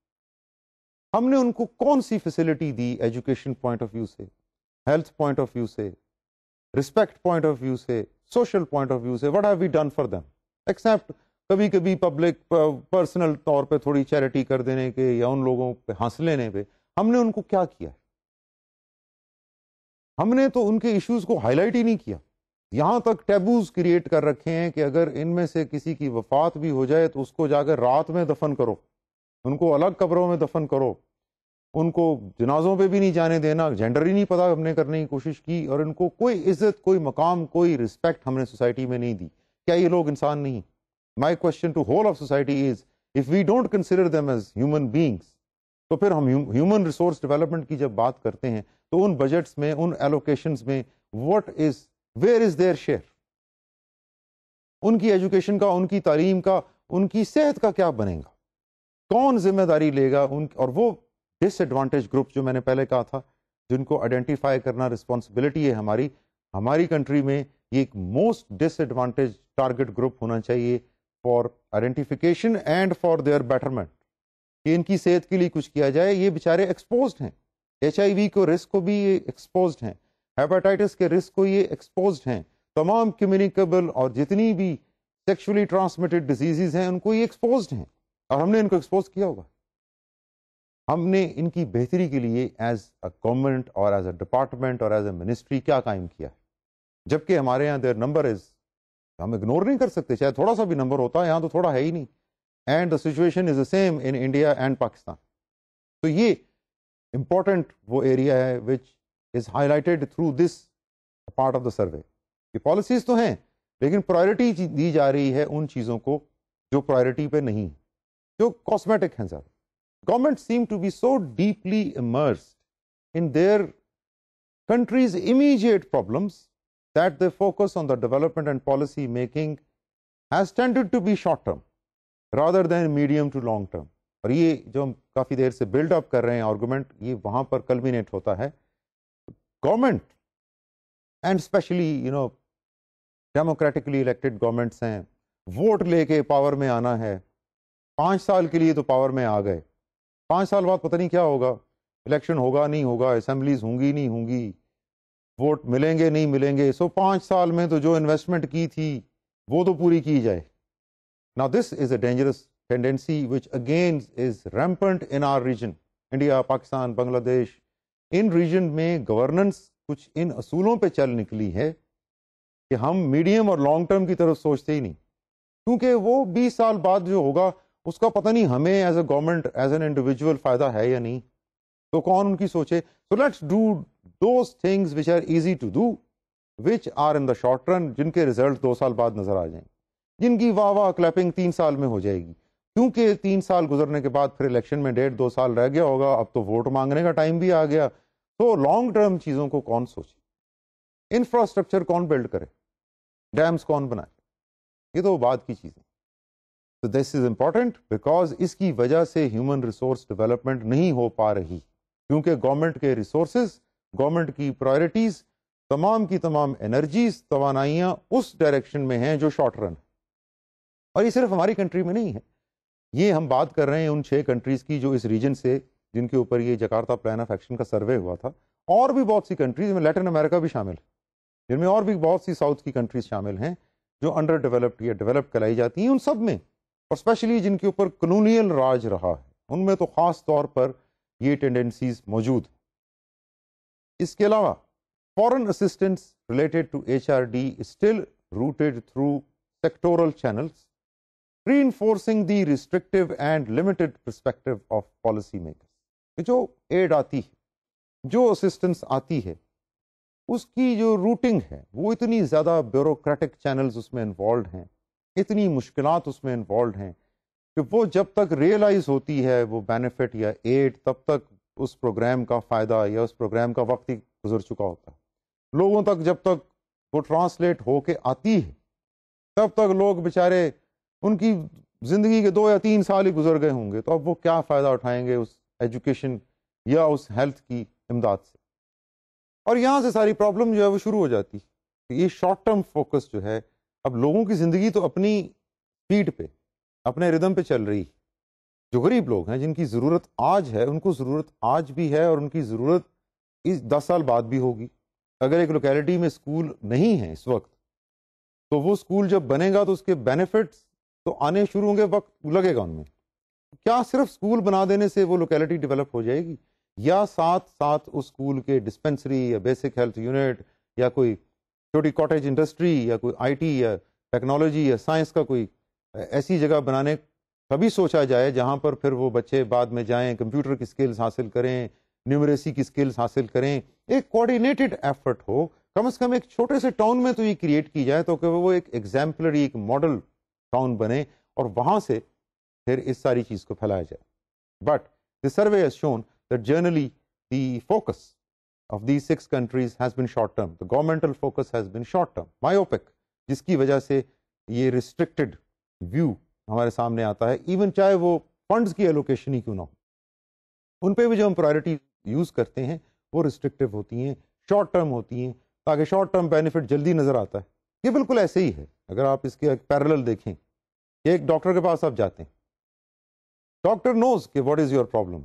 ہم نے ان کو کون سی فیسلٹی دی ایجوکیشن پوائنٹ آف ویو سے, ہیلتھ پوائنٹ آف ویو سے, رسپیکٹ پوائنٹ آف ویو سے, سوشل پوائنٹ آف ویو سے؟ What have we done for them except کبھی کبھی پبلک پرسنل طور پہ تھوڑی چیریٹی کر دینے کے یا ان لوگوں پہ ہنس لینے پہ؟ ہم نے ان کو کیا کیا ہے؟ ہم نے تو ان کے ایشوز کو ہائی لائٹ ہی نہیں کیا. یہاں تک ٹیبوز کریٹ کر رکھے ہیں کہ اگر ان میں سے کسی کی وفات بھی ہو جائے تو اس کو جا کر رات میں دفن کرو, ان کو الگ قبروں میں دفن کرو, ان کو جنازوں پہ بھی نہیں جانے دینا. جینڈر ہی نہیں پتا ہم نے کرنے کی کوشش کی, اور ان کو کوئی عزت, کوئی مقام, کوئی رسپیکٹ ہم نے سوسائٹی میں نہیں دی. کیا یہ لوگ انسان نہیں؟ My question to whole of society is if we don't consider them as human beings, تو پھر ہم ہیومن ریسورس ڈیولپمنٹ کی جب بات کرتے ہیں تو ان بجٹس میں, ان ایلوکیشنز میں ویئر از دیئر شیئر؟ ان کی ایجوکیشن کا, ان کی تعلیم کا, ان کی صحت کا کیا بنے گا؟ کون ذمہ داری لے گا اور وہ ڈس ایڈوانٹیج گروپ جو میں نے پہلے کہا تھا, جن کو آئیڈینٹیفائی کرنا رسپانسبلٹی ہے ہماری کنٹری میں. یہ ایک most disadvantage target group ہونا چاہیے for identification and for their betterment. کہ ان کی صحت کے لیے کچھ کیا جائے. یہ بیچارے ایکسپوزڈ ہیں, HIV کو رسک کو بھی یہ ایکسپوزڈ ہیں, ہیپاٹائٹس کے رسک کو یہ ایکسپوزڈ ہیں, تمام کمیونیکیبل اور جتنی بھی سیکشولی ٹرانسمیٹڈ ڈیزیزز ہیں ان کو یہ ایکسپوزڈ ہیں, اور ہم نے ان کو ایکسپوز کیا ہوگا. ہم نے ان کی بہتری کے لیے ایز اے گورنمنٹ اور ایز اے ڈپارٹمنٹ اور ایز اے منسٹری کیا قائم کیا ہے, جبکہ ہمارے یہاں دیر نمبر از, ہم اگنور نہیں کر سکتے, چاہے تھوڑا سا بھی نمبر ہوتا ہے, یہاں تو تھوڑا ہے ہی نہیں. And the situation is the same in India and Pakistan. تو یہ امپورٹنٹ وہ ایریا ہے which is highlighted through this part of the survey. یہ پالیسیز تو ہیں لیکن پرائرٹی دی جا رہی ہے ان چیزوں کو جو پرائرٹی پہ نہیں, جو کاسمیٹک ہیں زیادہ. Government seem to be so deeply immersed in their country's immediate problems that their focus on the development and policy making has tended to be short term rather than medium to long term. اور یہ جو ہم کافی دیر سے بلڈ اپ کر رہے ہیں آرگومنٹ, یہ وہاں پر کلمینیٹ ہوتا ہے. Government and especially democratically elected governments ہیں, ووٹ لے کے پاور میں آنا ہے, 5 سال کے لیے تو پاور میں آ گئے, 5 سال بعد پتہ نہیں کیا ہوگا, الیکشن ہوگا نہیں ہوگا, اسمبلیز ہوں گی نہیں ہوں گی, ووٹ ملیں گے نہیں ملیں گے. سو 5 سال میں تو جو انویسٹمنٹ کی تھی وہ تو پوری کی جائے. Now this is a dangerous tendency which again is rampant in our region, India, Pakistan, Bangladesh. In region میں گورننس کچھ ان اصولوں پہ چل نکلی ہے کہ ہم میڈیم اور لانگ ٹرم کی طرف سوچتے ہی نہیں, کیونکہ وہ 20 سال بعد جو ہوگا اس کا پتہ نہیں ہمیں as a government as an individual فائدہ ہے یا نہیں, تو کون ان کی سوچے. So let's do those things which are easy to do, which are in the short run, جن کے ریزلٹ 2 سال بعد نظر آ جائیں, جن کی واہ واہ کلیپنگ 3 سال میں ہو جائے گی, کیونکہ 3 سال گزرنے کے بعد پھر الیکشن میں 1.5-2 سال رہ گیا ہوگا, اب تو ووٹ مانگنے کا ٹائم بھی آ گیا. تو لانگ ٹرم چیزوں کو کون سوچے, انفراسٹرکچر کون بلڈ کرے, ڈیمز کون بنائے, یہ تو بعد کی چیزیں. تو دس از امپورٹنٹ بیکاز اس کی وجہ سے ہیومن ریسورس ڈیولپمنٹ نہیں ہو پا رہی, کیونکہ گورنمنٹ کے ریسورسز, گورنمنٹ کی پرائرٹیز, تمام کی تمام انرجیز, توانائیاں اس ڈائریکشن میں ہیں جو شارٹ رن. اور یہ صرف ہماری کنٹری میں نہیں ہے, یہ ہم بات کر رہے ہیں ان 6 کنٹریز کی جو اس ریجن سے, جن کے اوپر یہ جکارتا پلان آف ایکشن کا سروے ہوا تھا. اور بھی بہت سی کنٹریز میں, لیٹن امریکہ بھی شامل ہے, جن میں اور بھی بہت سی ساؤتھ کی کنٹریز شامل ہیں جو انڈر ڈیولپڈ یا ڈیولپ کرائی جاتی ہیں. ان سب میں, اور اسپیشلی جن کے اوپر کلونیل راج رہا ہے, ان میں تو خاص طور پر یہ ٹینڈنسیز موجود ہیں. اس کے علاوہ foreign assistance related to HRD is still routed through sectoral channels, reinforcing the restrictive and limited perspective of policy makers. جو ایڈ آتی ہے, جو اسسٹنس آتی ہے, اس کی جو روٹنگ ہے وہ اتنی زیادہ بیوروکریٹک چینلز اس میں انوالوڈ ہیں, اتنی مشکلات اس میں انوالوڈ ہیں کہ وہ جب تک ریئلائز ہوتی ہے وہ بینیفٹ یا ایڈ, تب تک اس پروگرام کا فائدہ یا اس پروگرام کا وقت ہی گزر چکا ہوتا ہے. لوگوں تک جب تک وہ ٹرانسلیٹ ہو کے آتی ہے تب تک لوگ بیچارے, ان کی زندگی کے 2 یا 3 سال ہی گزر گئے ہوں گے, تو اب وہ کیا فائدہ اٹھائیں گے اس ایجوکیشن یا اس ہیلتھ کی امداد سے. اور یہاں سے ساری پرابلم جو ہے وہ شروع ہو جاتی ہے. یہ شارٹ ٹرم فوکس جو ہے, اب لوگوں کی زندگی تو اپنی سپیڈ پہ, اپنے ردم پہ چل رہی. جو غریب لوگ ہیں جن کی ضرورت آج ہے, ان کو ضرورت آج بھی ہے, اور ان کی ضرورت 10 سال بعد بھی ہوگی. اگر ایک لوکیلٹی میں اسکول نہیں ہے اس وقت, تو وہ اسکول جب بنے گا تو اس کے بینیفٹس تو آنے شروع ہوں گے, وقت لگے گا ان میں. کیا صرف اسکول بنا دینے سے وہ لوکیلٹی ڈیولپ ہو جائے گی, یا ساتھ ساتھ اس اسکول کے ڈسپینسری یا بیسک ہیلتھ یونٹ یا کوئی چھوٹی کاٹیج انڈسٹری یا کوئی IT یا ٹیکنالوجی یا سائنس کا کوئی ایسی جگہ بنانے کبھی سوچا جائے جہاں پر پھر وہ بچے بعد میں جائیں, کمپیوٹر کی اسکلز حاصل کریں, نیومریسی کی اسکلز حاصل کریں, ایک کوآرڈینیٹڈ ایفرٹ ہو, کم از کم ایک چھوٹے سے ٹاؤن میں تو یہ کریٹ کی جائے, تو کہ وہ ایک ایگزامپلری, ایک ماڈل ٹاؤن بنے, اور وہاں سے پھر اس ساری چیز کو پھیلایا جائے. But the survey has shown that generally the focus of these 6 countries has been short term. The governmental focus has been short term, myopic, جس کی وجہ سے یہ ریسٹرکٹڈ ویو ہمارے سامنے آتا ہے. ایون چاہے وہ فنڈز کی ایلوکیشن ہی کیوں نہ ہو, ان پہ بھی جو ہم پرائرٹی یوز کرتے ہیں وہ ریسٹرکٹیو ہوتی ہیں, شارٹ ٹرم ہوتی ہیں, تاکہ شارٹ ٹرم بینیفٹ جلدی نظر آتا ہے. یہ بالکل ایسے ہی ہے. اگر آپ اس کے ایک پیرالل دیکھیں کہ ایک ڈاکٹر کے پاس آپ جاتے ہیں, ڈاکٹر نوز کہ what is your problem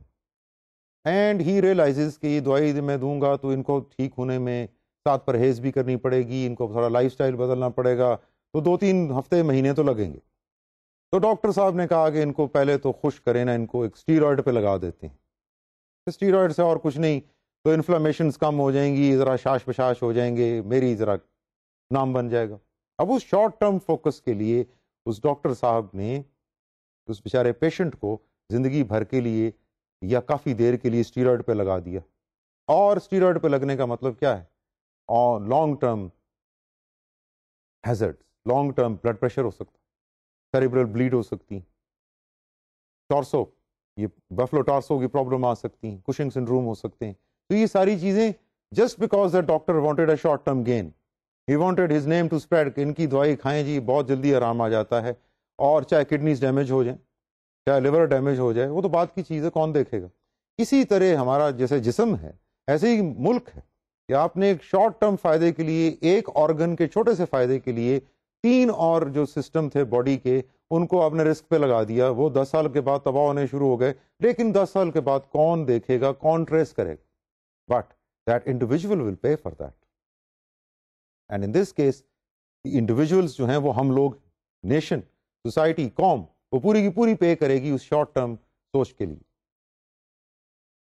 and he realises کہ یہ دوائی میں دوں گا تو ان کو ٹھیک ہونے میں ساتھ پرہیز بھی کرنی پڑے گی، ان کو تھوڑا لائف سٹائل بدلنا پڑے گا، تو 2-3 ہفتے مہینے تو لگیں گے. تو ڈاکٹر صاحب نے کہا کہ ان کو پہلے تو خوش کریں نا، ان کو ایک اسٹیرائڈ پہ لگا دیتے ہیں. اسٹیرائڈ سے اور کچھ نہیں تو انفلمیشنز کم ہو جائیں گی، ذرا شاش بشاش ہو جائیں گے، میری ذرا نام بن جائے گا. اب اس شارٹ ٹرم فوکس کے لیے اس ڈاکٹر صاحب نے اس بیچارے پیشنٹ کو زندگی بھر کے لیے یا کافی دیر کے لیے اسٹیرائڈ پہ لگا دیا. اور اسٹیرائڈ پہ لگنے کا مطلب کیا ہے؟ اور long term hazard, long term blood pressure ہو سکتا، سیریبرل بلیڈ ہو سکتی، ٹارسو، یہ بفلو ٹارسو کی پرابلم آ سکتی ہیں، کشنگ سنڈروم ہو سکتے ہیں. تو یہ ساری چیزیں just because the doctor wanted a short term gain, he wanted his name to spread کہ ان کی دوائی کھائیں جی بہت جلدی آرام آ جاتا ہے، اور چاہے کڈنیز ڈیمیج ہو جائیں، چاہے لیور ڈیمیج ہو جائے، وہ تو بات کی چیز ہے، کون دیکھے گا. اسی طرح ہمارا جیسے جسم ہے ایسے ہی ملک ہے کہ آپ نے ایک شارٹ ٹرم فائدے کے لیے، ایک آرگن کے چھوٹے سے فائدے کے لیے 3 اور جو سسٹم تھے باڈی کے ان کو آپ نے رسک پہ لگا دیا. وہ 10 سال کے بعد تباہ ہونے شروع ہو گئے، لیکن 10 سال کے بعد کون دیکھے گا، کون ٹریس کرے گا؟ But that individual will pay for that. And in this case individuals جو ہیں وہ ہم لوگ، نیشن، سوسائٹی، قوم، وہ پوری کی پوری پے کرے گی اس شارٹ ٹرم سوچ کے لیے.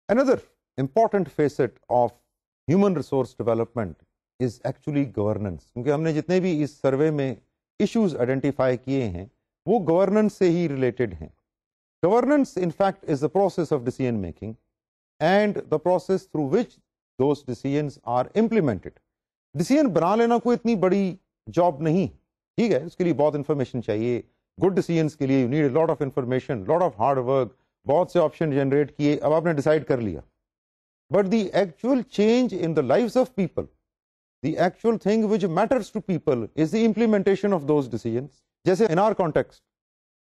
Another important facet of human resource development is actually governance. کیونکہ ہم نے جتنے بھی اس سروے میں ایشوز آئیڈینٹیفائی کیے ہیں وہ گورننس سے ہی ریلیٹڈ ہیں. Governance in fact is the process of decision making and the process through which those decisions are implemented. Decision بنا لینا کوئی اتنی بڑی جاب نہیں، ٹھیک ہے، اس کے لیے بہت انفارمیشن چاہیے. گڈ ڈیسیژنس کے لیے you need a lot of information, lot of hard work, بہت سے آپشن جنریٹ کیے، اب آپ نے ڈیسائیڈ کر لیا. But the actual change in the lives of people, the actual thing which matters to people is the implementation of those decisions. جیسے ان آر کانٹیکسٹ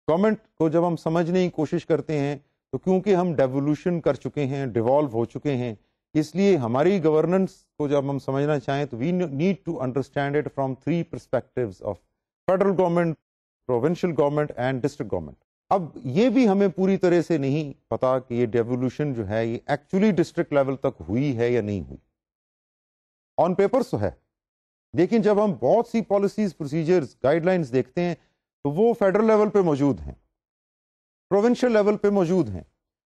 گورنمنٹ کو جب ہم سمجھنے کی کوشش کرتے ہیں تو کیونکہ ہم ڈیوولوشن کر چکے ہیں، ڈیوالو ہو چکے ہیں، اس لیے ہماری گورننس کو جب ہم سمجھنا چاہیں تو we need to understand it from 3 perspectives of federal government, provincial government and district government. اب یہ بھی ہمیں پوری طرح سے نہیں پتا کہ یہ ڈیوولوشن جو ہے یہ ایکچولی ڈسٹرکٹ لیول تک ہوئی ہے یا نہیں ہوئی. آن پیپرس تو ہے، لیکن جب ہم بہت سی پالیسیز، پروسیجرز، گائیڈ لائنز دیکھتے ہیں تو وہ فیڈرل لیول پہ موجود ہیں، پروونشل لیول پہ موجود ہیں،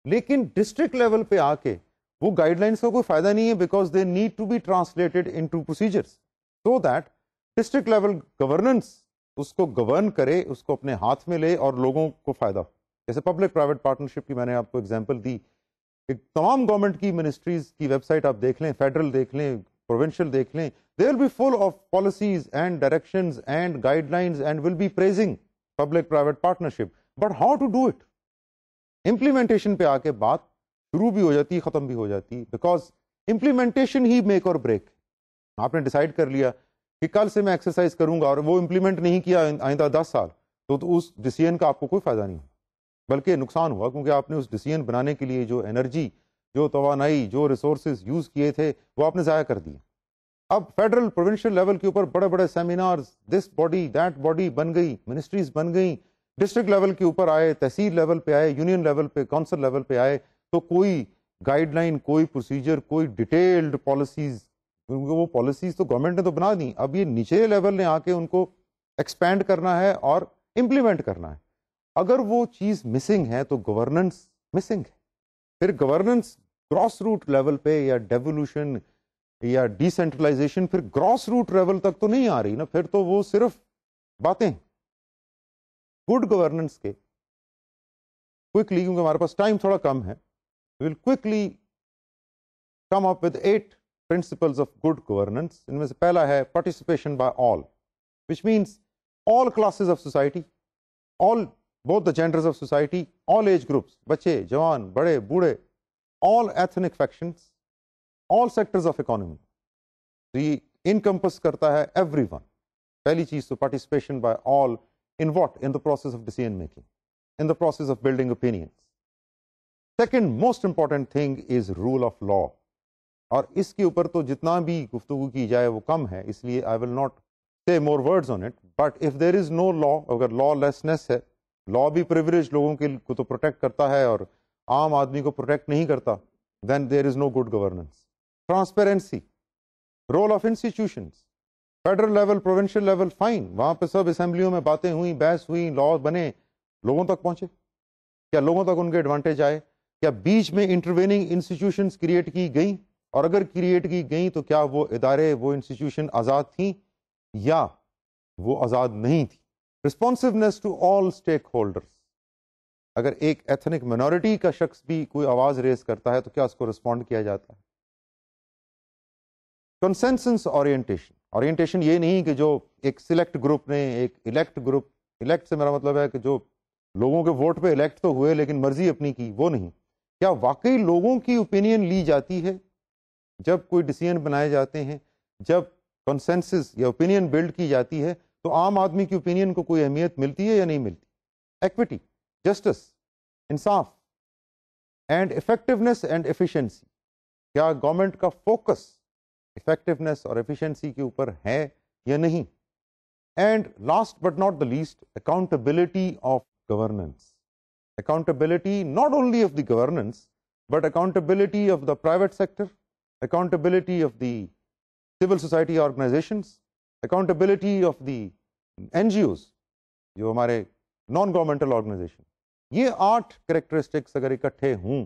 لیکن ڈسٹرکٹ لیول پہ آ کے وہ گائیڈ لائنس کا کوئی فائدہ نہیں ہے، because they need to be translated into procedures so that district level governance اس کو گورن کرے، اس کو اپنے ہاتھ میں لے اور لوگوں کو فائدہ ہو. جیسے پبلک پرائیویٹ پارٹنرشپ کی میں نے آپ کو اگزامپل دی کہ تمام گورنمنٹ کی منسٹریز کی ویب سائٹ آپ دیکھ لیں، فیڈرل دیکھ لیں، پروونشل دیکھ لیں، they will be full of policies and directions and guidelines and will be praising public private partnership, but how to do it? Implementation پہ آ کے بات شروع بھی ہو جاتی، ختم بھی ہو جاتی، because implementation he make or break. آپ نے ڈیسائیڈ کر لیا کہ کل سے میں ایکسرسائز کروں گا اور وہ امپلیمنٹ نہیں کیا آئندہ 10 سال تو اس ڈیسیژن کا آپ کو کوئی فائدہ نہیں ہوا، بلکہ نقصان ہوا، کیونکہ آپ نے اس ڈیسیژن بنانے کے لیے جو انرجی، جو توانائی، جو ریسورسز یوز کیے تھے وہ آپ نے ضائع کر دیے. اب فیڈرل پروونشل لیول کے اوپر بڑے بڑے seminars, this body that body بن گئی، منسٹریز بن گئیں، ڈسٹرکٹ لیول کے اوپر آئے، تحصیل لیول پہ آئے، یونین لیول پہ، کونسل لیول پہ آئے، تو کوئی گائیڈ لائن، کوئی پروسیجر، کوئی ڈیٹیلڈ پالیسیز، کیونکہ وہ پالیسیز تو گورنمنٹ نے تو بنا دی، اب یہ نیچے لیول نے آ کے ان کو ایکسپینڈ کرنا ہے اور امپلیمنٹ کرنا ہے. اگر وہ چیز مسنگ ہے تو گورننس مسنگ ہے. پھر گورننس گراس روٹ لیول پہ یا ڈیوولوشن یا ڈی سینٹرلائزیشن پھر گراس روٹ لیول تک تو نہیں آ رہی نا، پھر تو وہ صرف باتیں. گڈ گورننس کے کوئکلی، کیونکہ ہمارے پاس ٹائم تھوڑا کم ہے، will quickly come up with 8 principles of good governance. ان میں سے پہلا ہے participation by all, which means all classes of society, all both the genders of society, all age groups, بچے، جوان، بڑے، بوڑھے، all ethnic factions, all sectors of economy. تو یہ encompass کرتا ہے everyone. پہلی چیز تو participation by all in what? In the process of decision making, in the process of building opinions. Second most important thing is rule of law. اور اس کے اوپر تو جتنا بھی گفتگو کی جائے وہ کم ہے، اس لیے آئی will not say more words on it. But if there is no law, اگر لا لیسنس ہے، لا بھی پریولیج لوگوں کے کو تو پروٹیکٹ کرتا ہے اور عام آدمی کو پروٹیکٹ نہیں کرتا, then there is no good governance. Transparency, rule of institutions, federal level, provincial level, fine, وہاں پہ سب اسمبلیوں میں باتیں ہوئیں, بحث ہوئی, لا بنے, لوگوں تک پہنچے, کیا لوگوں تک ان کے ایڈوانٹیج آئے, کیا بیچ میں انٹرویننگ انسٹیٹیوشنز کریٹ کی گئیں, اور اگر کریٹ کی گئیں تو کیا وہ ادارے, وہ انسٹیٹیوشن آزاد تھیں یا وہ آزاد نہیں تھی. رسپانسونیس ٹو آل اسٹیک ہولڈرس, اگر ایک ایتھنک مائنورٹی کا شخص بھی کوئی آواز ریز کرتا ہے تو کیا اس کو رسپونڈ کیا جاتا ہے. کنسنسس اورینٹیشن, اورینٹیشن یہ نہیں کہ جو ایک سلیکٹ گروپ نے, ایک الیکٹ گروپ, الیکٹ سے میرا مطلب ہے کہ جو لوگوں کے ووٹ پہ الیکٹ تو ہوئے لیکن مرضی اپنی کی, وہ نہیں. کیا واقعی لوگوں کی اوپینین لی جاتی ہے جب کوئی ڈیسیژن بنائے جاتے ہیں, جب کنسنسس یا اوپینین بلڈ کی جاتی ہے تو عام آدمی کی اوپینین کو کوئی اہمیت ملتی ہے یا نہیں ملتی. ایکوٹی, جسٹس, انصاف اینڈ افیکٹونیس اینڈ ایفیشنسی, کیا گورنمنٹ کا فوکس افیکٹونیس اور ایفیشنسی کے اوپر ہے یا نہیں. And last but not the least, accountability of governance. Accountability not only of the governance, but accountability of the private sector, accountability of the civil society organizations, accountability of the NGOs, جو ہمارے نان گورنمنٹل آرگنائزیشن. یہ 8 کریکٹرسٹکس اگر اکٹھے ہوں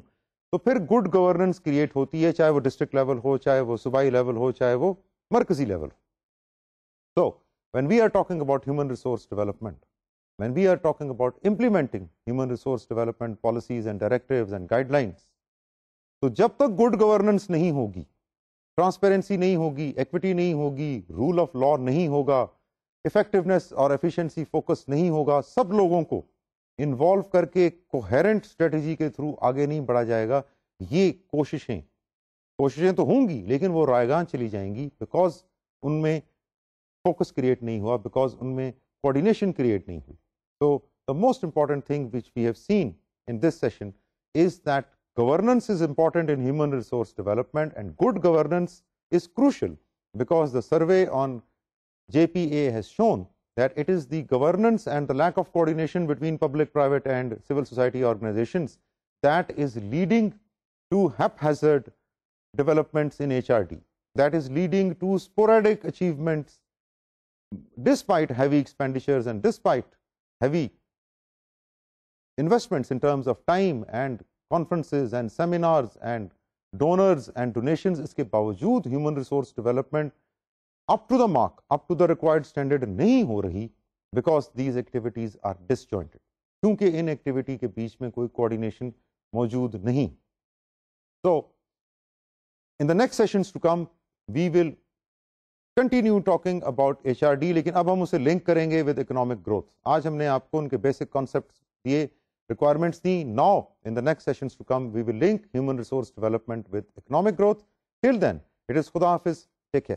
تو پھر گڈ گورننس کریٹ ہوتی ہے, چاہے وہ ڈسٹرکٹ لیول ہو, چاہے وہ صوبائی لیول ہو, چاہے وہ مرکزی level who. So when we are talking about human resource development, when we are talking about implementing human resource development policies and directives and guidelines, تو جب تک گڈ گورننس نہیں ہوگی, ٹرانسپیرنسی نہیں ہوگی, ایکوٹی نہیں ہوگی, رول آف لا نہیں ہوگا, افیکٹونیس اور ایفیشنسی فوکس نہیں ہوگا, سب لوگوں کو انوالو کر کے کوہیرنٹ اسٹریٹجی کے تھرو آگے نہیں بڑھا جائے گا. یہ کوششیں تو ہوں گی لیکن وہ رائیگاں چلی جائیں گی, بیکاز ان میں فوکس کریٹ نہیں ہوا, بیکاز ان میں کوآرڈینیشن کریٹ نہیں ہوئی. So the most important thing which we have seen in this session is that governance is important in human resource development, and good governance is crucial because the survey on JPA has shown that it is the governance and the lack of coordination between public, private and civil society organizations that is leading to haphazard developments in HRD, that is leading to sporadic achievements despite heavy expenditures and despite heavy investments in terms of time and conferences and seminars and donors and donations. اس کے باوجود human resource development up to the mark, up to the required standard نہیں ہو رہی, because these activities are disjointed, کیونکہ ان ایکٹیویٹی کے بیچ میں کوئی کوآرڈینیشن موجود نہیں. So in the next sessions to come we will continue talking about HRD, لیکن اب ہم اسے لنک کریں گے ود اکنامک گروتھ. آج ہم نے آپ کو ان کے بیسک کانسیپٹس دیے, ریکوائرمنٹس دی. Now in the next sessions to come we will link human resource development with economic growth. Till then it is خدا حافظ, ٹیک کیئر.